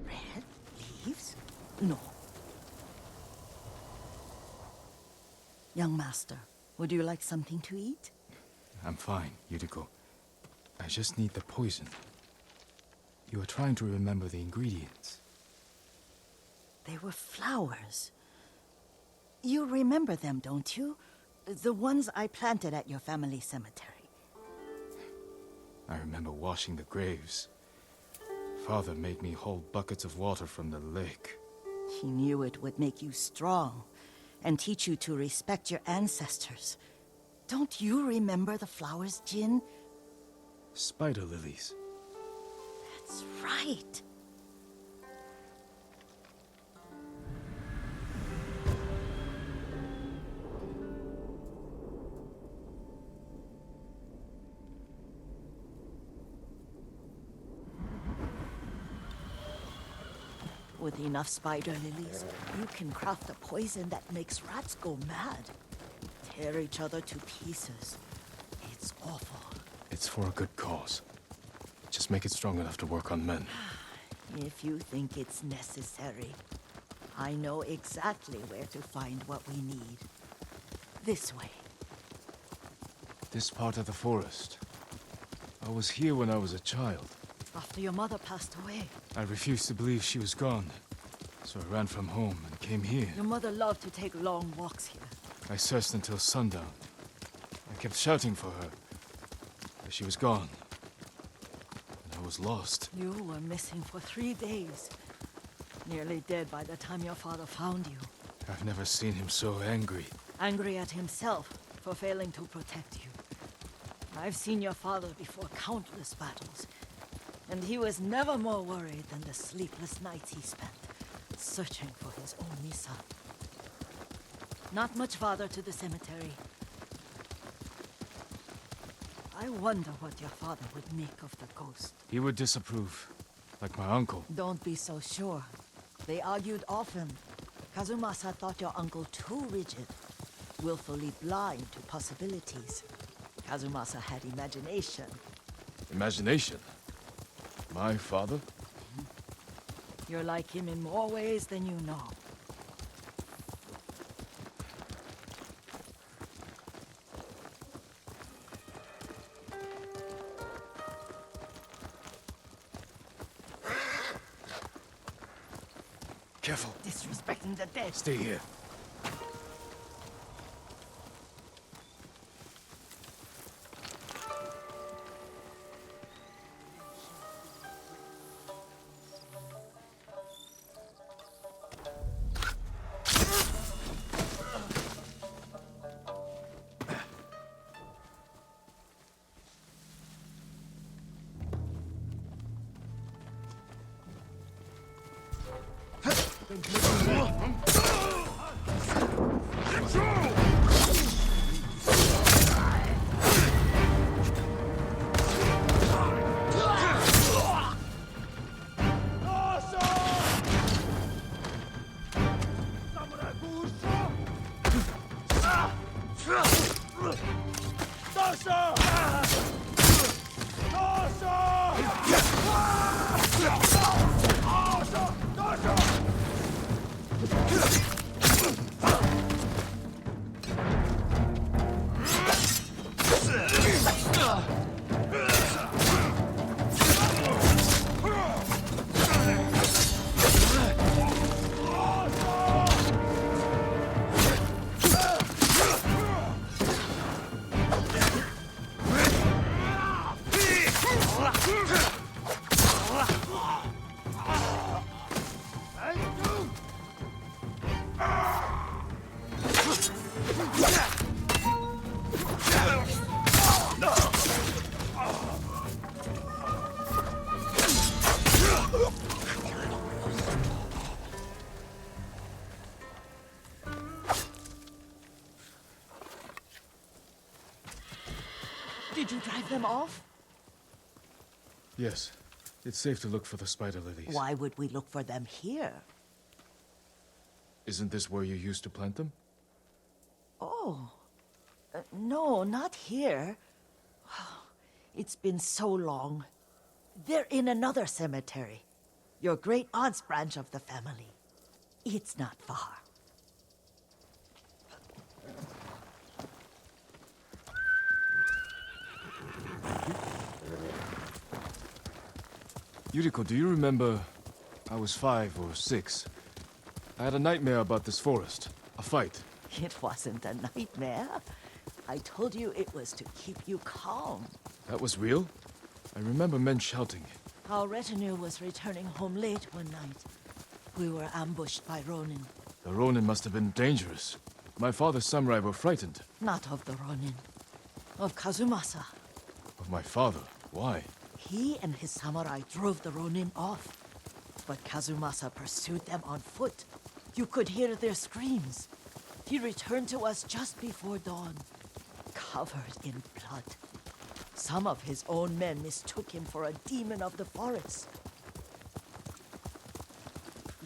Red leaves? No. Young master, would you like something to eat? I'm fine, Yuriko. I just need the poison. You are trying to remember the ingredients. They were flowers. You remember them, don't you? The ones I planted at your family cemetery. I remember washing the graves. Father made me hold buckets of water from the lake. He knew it would make you strong and teach you to respect your ancestors. Don't you remember the flowers, Jin? Spider lilies. That's right. With enough spider lilies, you can craft a poison that makes rats go mad. Tear each other to pieces. It's awful. It's for a good cause. Just make it strong enough to work on men. If you think it's necessary, I know exactly where to find what we need. This way. This part of the forest. I was here when I was a child. After your mother passed away. I refused to believe she was gone. So I ran from home and came here. Your mother loved to take long walks here. I searched until sundown. I kept shouting for her. But she was gone. And I was lost. You were missing for 3 days. Nearly dead by the time your father found you. I've never seen him so angry. Angry at himself for failing to protect you. I've seen your father before countless battles. And he was never more worried than the sleepless nights he spent searching for his only son. Not much farther to the cemetery. I wonder what your father would make of the ghost. He would disapprove, like my uncle. Don't be so sure. They argued often. Kazumasa thought your uncle too rigid, willfully blind to possibilities. Kazumasa had imagination. Imagination? My father? You're like him in more ways than you know. Careful. Disrespecting the dead. Stay here. Did you drive them off? Yes. It's safe to look for the spider lilies. Why would we look for them here? Isn't this where you used to plant them? Oh. No, not here. It's been so long. They're in another cemetery. Your great-aunt's branch of the family. It's not far. Yuriko, do you remember? I was 5 or 6. I had a nightmare about this forest. A fight. It wasn't a nightmare. I told you it was to keep you calm. That was real? I remember men shouting. Our retinue was returning home late one night. We were ambushed by Ronin. The Ronin must have been dangerous. My father's samurai were frightened. Not of the Ronin. Of Kazumasa. Of my father? Why? He and his samurai drove the Ronin off. But Kazumasa pursued them on foot. You could hear their screams. He returned to us just before dawn, covered in blood. Some of his own men mistook him for a demon of the forest.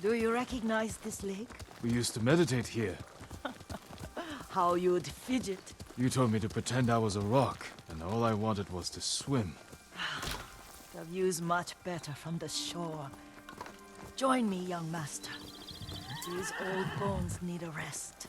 Do you recognize this lake? We used to meditate here. How you'd fidget. You told me to pretend I was a rock, and all I wanted was to swim. The view's much better from the shore. Join me, young master. These old bones need a rest.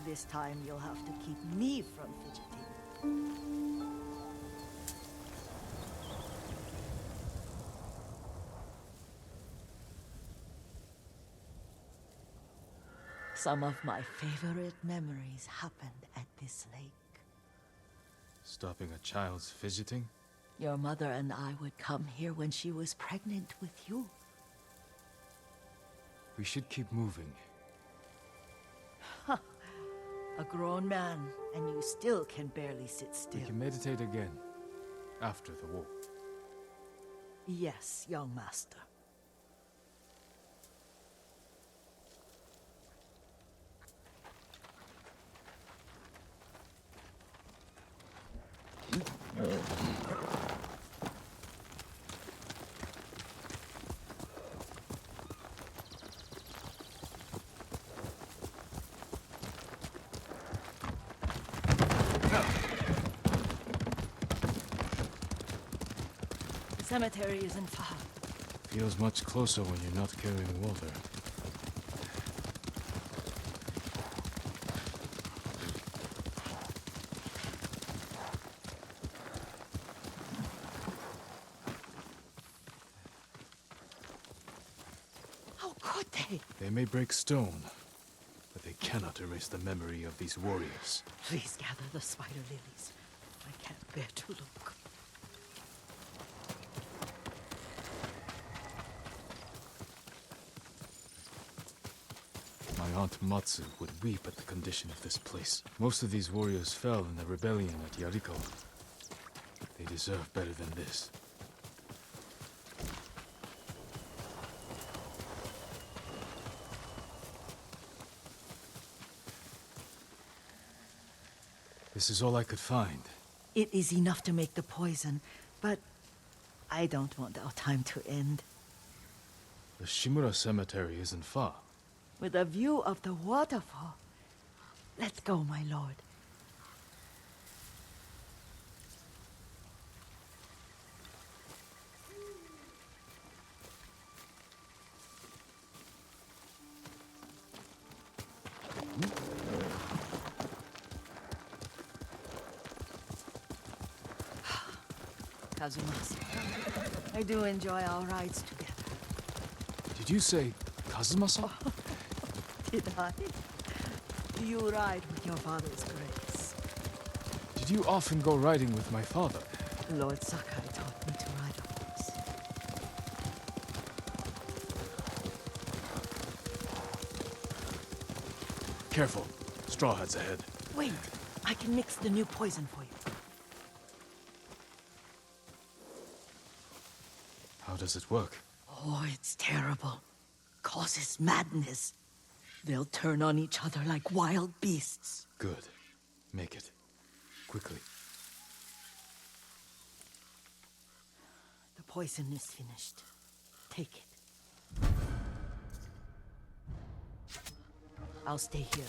This time you'll have to keep me from fidgeting. Some of my favorite memories happened at this lake. Stopping a child's fidgeting? Your mother and I would come here when she was pregnant with you. We should keep moving. A grown man, and you still can barely sit still. We can meditate again, after the war. Yes, young master. The cemetery isn't far. Feels much closer when you're not carrying water. How could they? They may break stone, but they cannot erase the memory of these warriors. Please gather the spider lilies. I can't bear to look. My aunt Matsu would weep at the condition of this place. Most of these warriors fell in the rebellion at Yariko. They deserve better than this. This is all I could find. It is enough to make the poison, but I don't want our time to end. The Shimura Cemetery isn't far. With a view of the waterfall. Let's go, my lord. Kazumasa, I do enjoy our rides together. Did you say Kazumasa? Did I? You ride with your father's grace. Did you often go riding with my father? Lord Sakai taught me to ride a horse. Careful. Straw Hat's ahead. Wait, I can mix the new poison for you. How does it work? Oh, it's terrible. Causes madness. They'll turn on each other like wild beasts. Good. Make it. Quickly. The poison is finished. Take it. I'll stay here.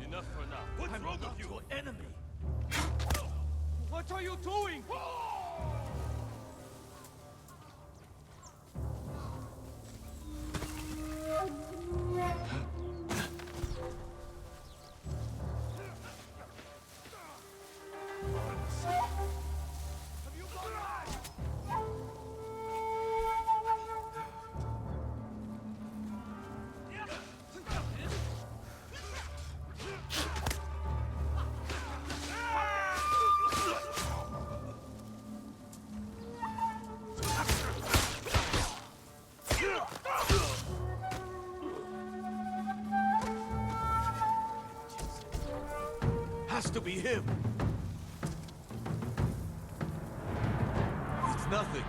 Enough for now. What's wrong with you? Your enemy. What are you doing? Has to be him. It's nothing.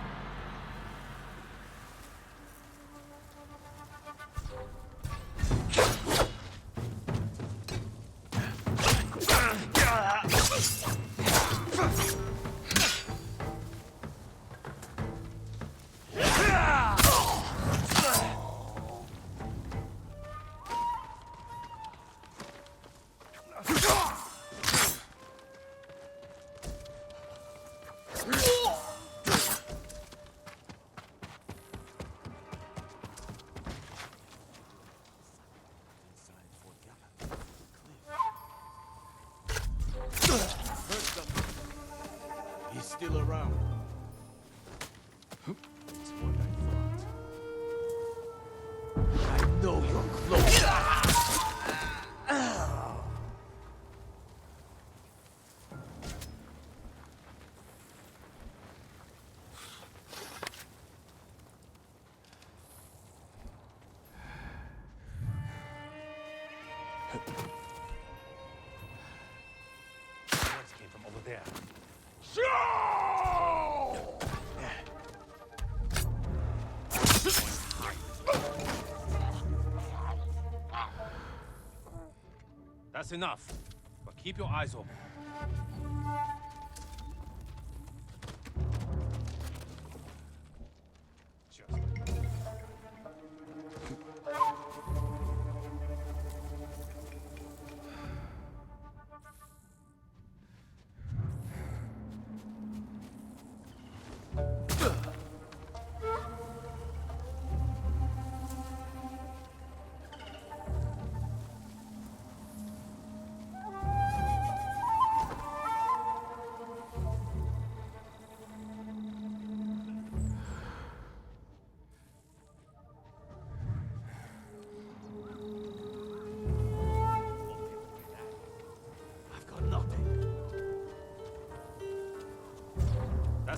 Voice came from over there. That's enough. But keep your eyes open.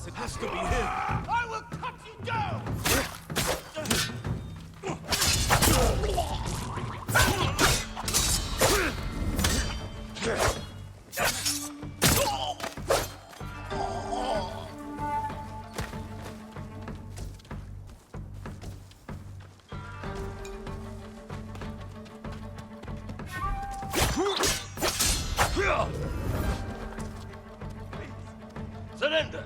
It has to be him. I will cut you down! Surrender!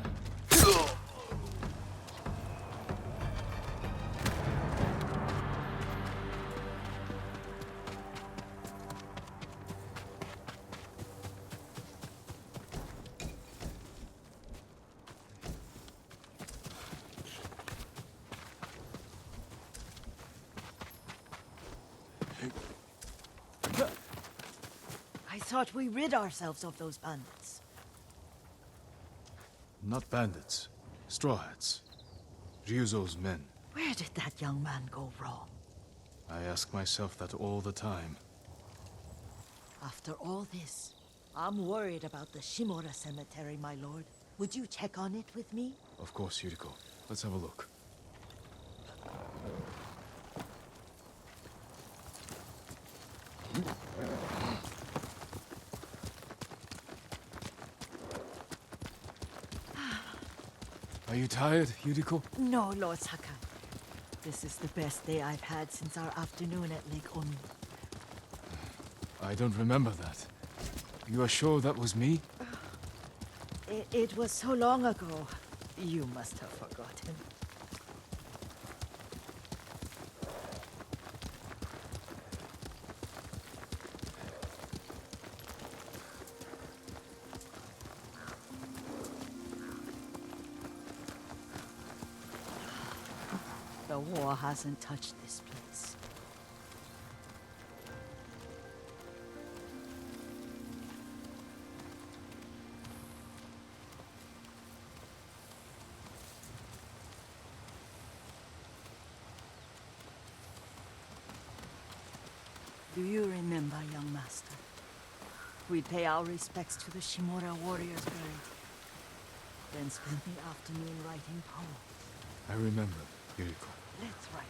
I thought we rid ourselves of those bandits. Not bandits. Straw Hats. Ryuzo's men. Where did that young man go wrong? I ask myself that all the time. After all this, I'm worried about the Shimura cemetery, my lord. Would you check on it with me? Of course, Yuriko. Let's have a look. Are you tired, Yuriko? No, Lord Sakai. This is the best day I've had since our afternoon at Lake Oni. I don't remember that. You are sure that was me? It was so long ago. You must have forgotten. The war hasn't touched this place. Do you remember, young master? We'd pay our respects to the Shimura warriors buried, then spend the afternoon writing poems. I remember, Yuriko. Let's write.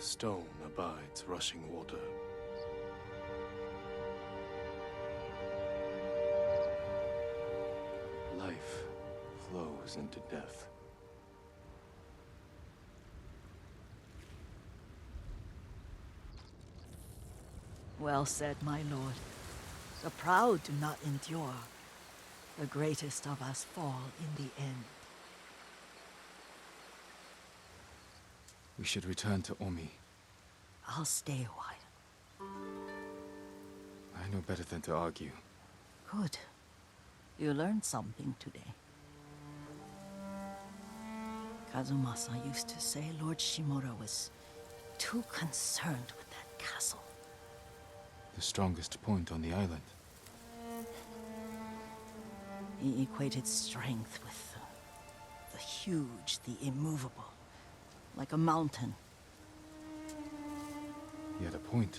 Stone abides rushing water. Life flows into death. Well said, my lord. The proud do not endure. The greatest of us fall in the end. We should return to Omi. I'll stay a while. I know better than to argue. Good. You learned something today. Kazumasa used to say Lord Shimura was too concerned with that castle. The strongest point on the island. He equated strength with the huge, the immovable, like a mountain. He had a point.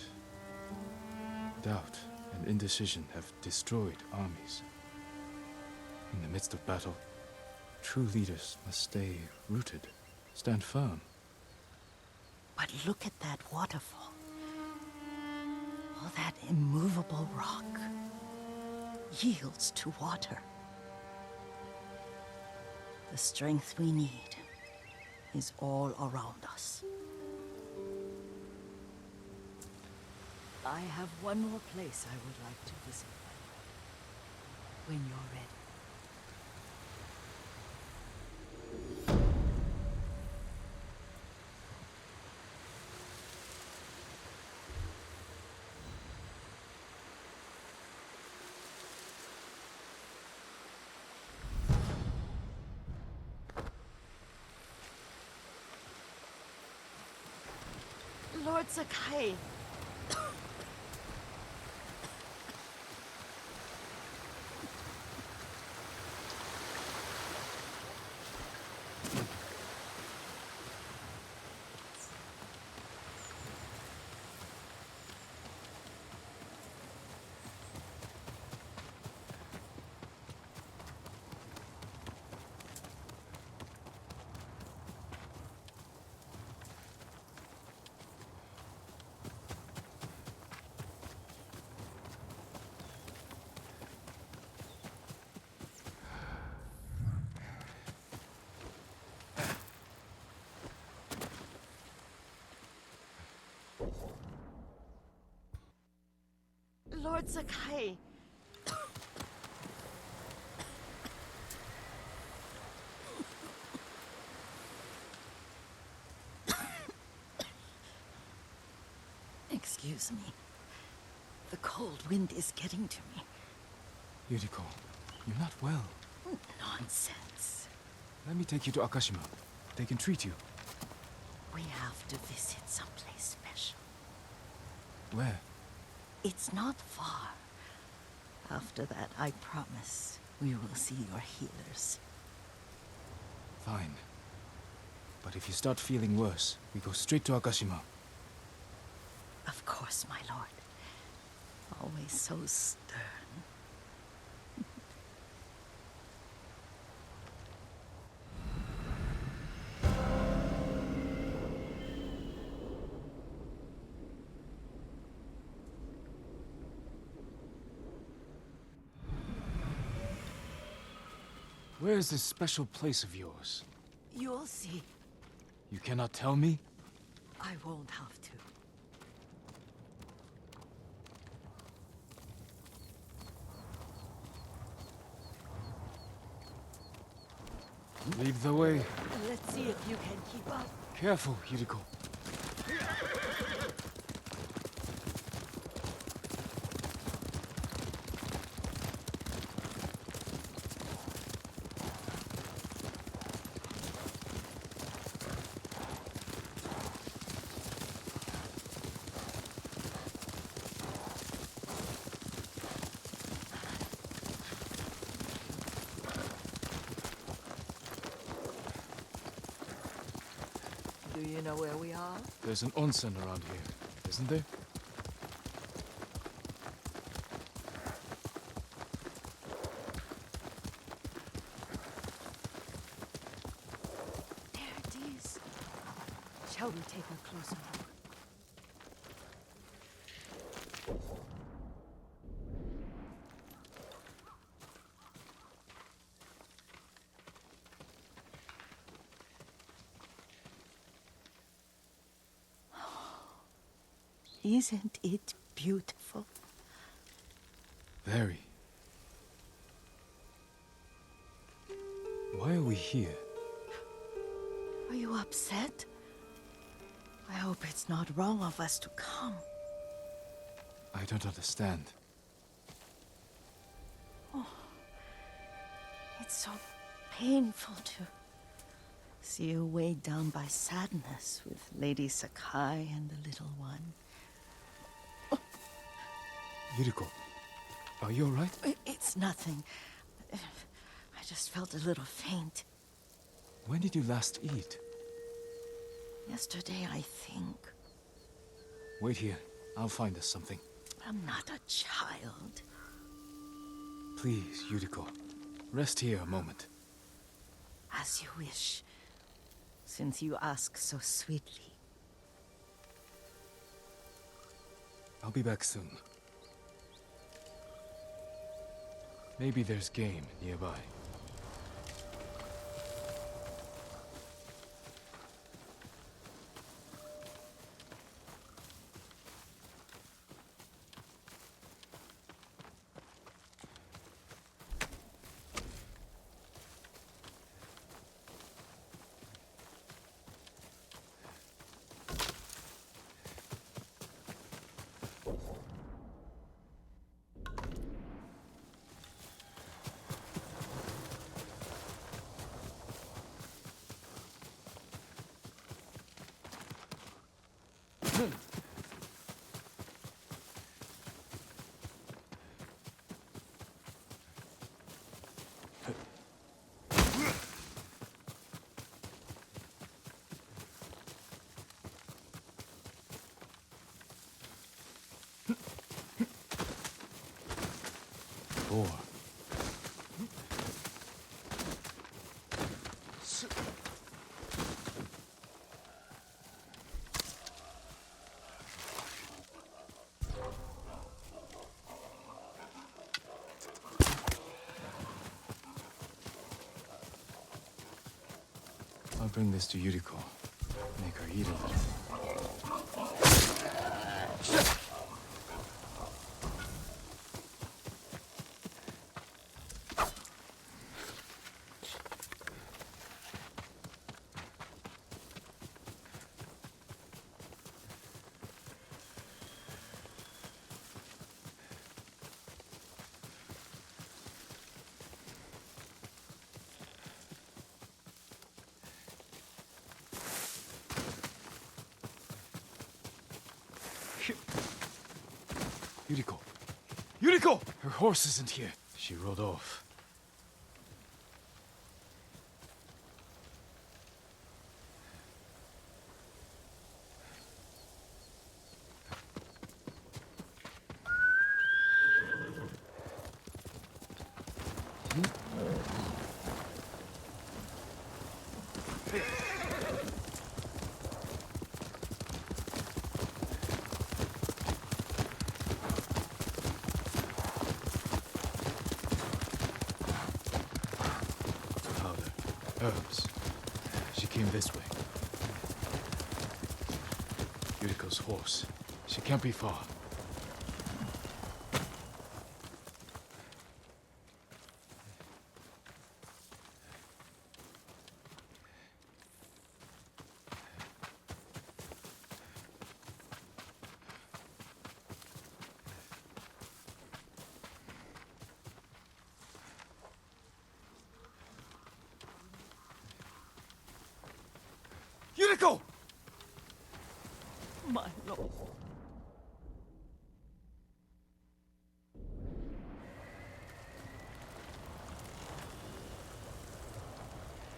Doubt and indecision have destroyed armies. In the midst of battle, true leaders must stay rooted, stand firm. But look at that waterfall. All that immovable rock yields to water. The strength we need is all around us. I have one more place I would like to visit, my lord. When you're ready. Lord Sakai. Lord Sakai. Excuse me. The cold wind is getting to me. Yuriko, you're not well. Nonsense. Let me take you to Akashima. They can treat you. We have to visit someplace special. Where? It's not far. After that, I promise, we will see your healers. Fine. But if you start feeling worse, we go straight to Akashima. Of course, my lord. Always so stern. Where is this special place of yours? You'll see. You cannot tell me? I won't have to. Lead the way. Let's see if you can keep up. Careful, Yuriko. Do you know where we are? There's an onsen around here, isn't there? There it is. Shall we take a closer look? Isn't it beautiful? Very. Why are we here? Are you upset? I hope it's not wrong of us to come. I don't understand. Oh, it's so painful to see you weighed down by sadness with Lady Sakai and the little one. Yuriko, are you alright? It's nothing. I just felt a little faint. When did you last eat? Yesterday, I think. Wait here. I'll find us something. I'm not a child. Please, Yuriko. Rest here a moment. As you wish, since you ask so sweetly. I'll be back soon. Maybe there's game nearby. Four. I'll bring this to Yuriko. Make her eat a little. Yuriko! Yuriko! Her horse isn't here. She rode off. Herbs. She came this way. Yuriko's horse. She can't be far. Yuriko! My lord.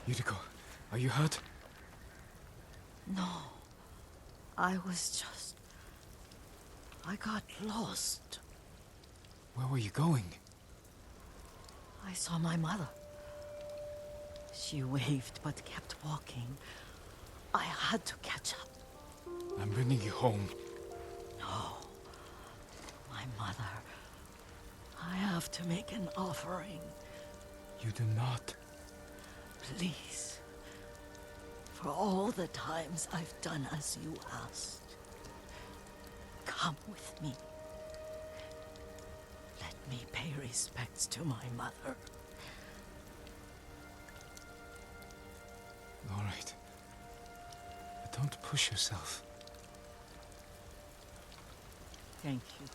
Yuriko, are you hurt? No. I was just... I got lost. Where were you going? I saw my mother. She waved but kept walking. I had to catch up. I'm bringing you home. No. My mother. I have to make an offering. You do not. Please. For all the times I've done as you asked. Come with me. Let me pay respects to my mother. All right. But don't push yourself. Thank you.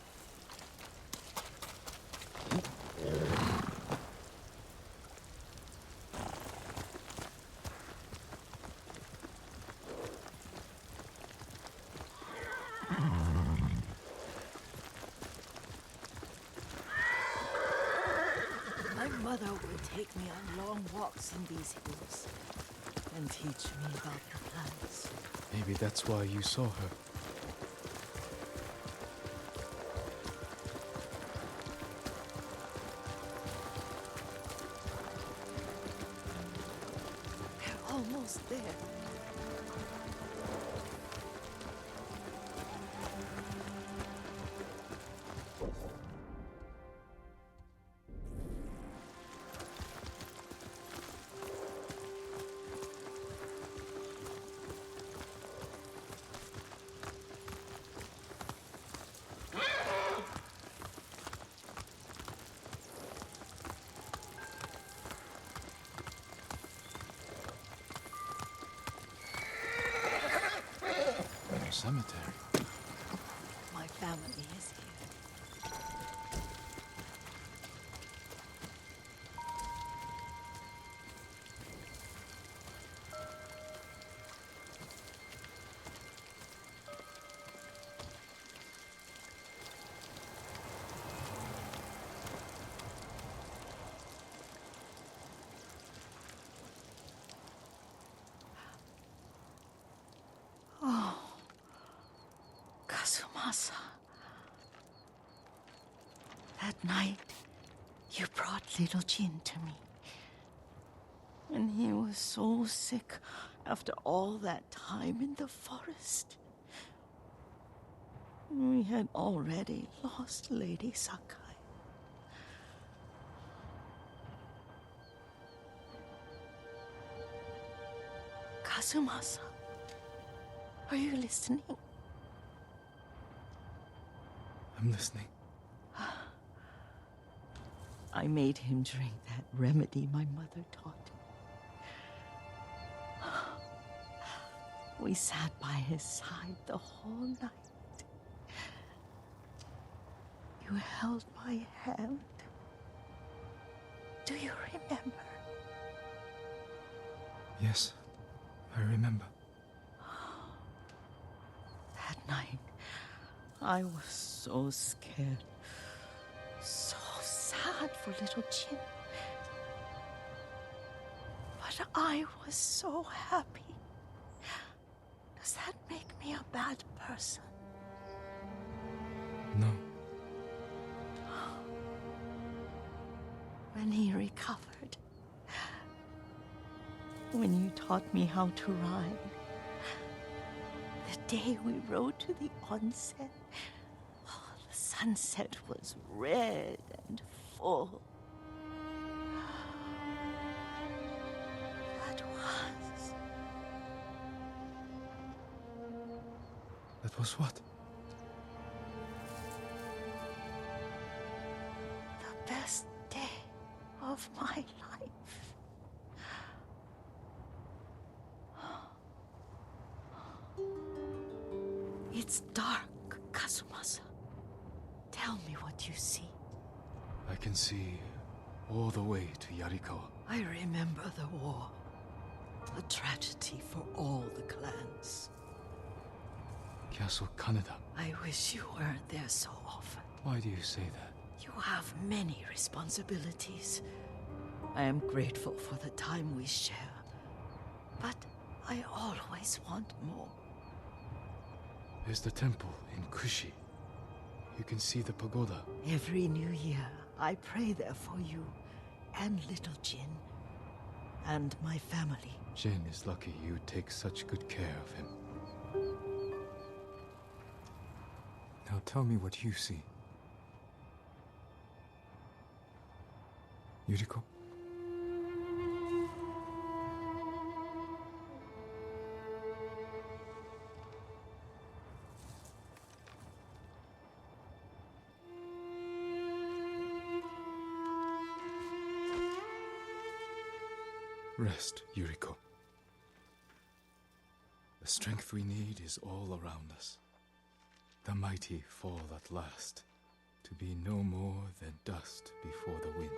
My mother would take me on long walks in these hills and teach me about the plants. Maybe that's why you saw her. We're almost there. Cemetery. My family is here. Oh, Kazumasa. That night, you brought little Jin to me. And he was so sick after all that time in the forest. We had already lost Lady Sakai. Kazumasa, are you listening? I'm listening. I made him drink that remedy my mother taught him. We sat by his side the whole night. You held my hand. Do you remember? Yes, I remember. That night, I was so scared. So sad for little Jin. But I was so happy. Does that make me a bad person? No. When he recovered, when you taught me how to ride, the day we rode to the onsen, oh, the sunset was red and full. That was what? The best day of my life. It's dark, Kazumasa. Tell me what you see. I can see all the way to Yarikawa. I remember the war. A tragedy for all the clans. Castle Kaneda. I wish you weren't there so often. Why do you say that? You have many responsibilities. I am grateful for the time we share. But I always want more. There's the temple in Kushi. You can see the pagoda. Every new year, I pray there for you and little Jin and my family. Jin is lucky you take such good care of him. Now tell me what you see. Yuriko? Rest, Yuriko. The strength we need is all around us. The mighty fall at last, to be no more than dust before the wind.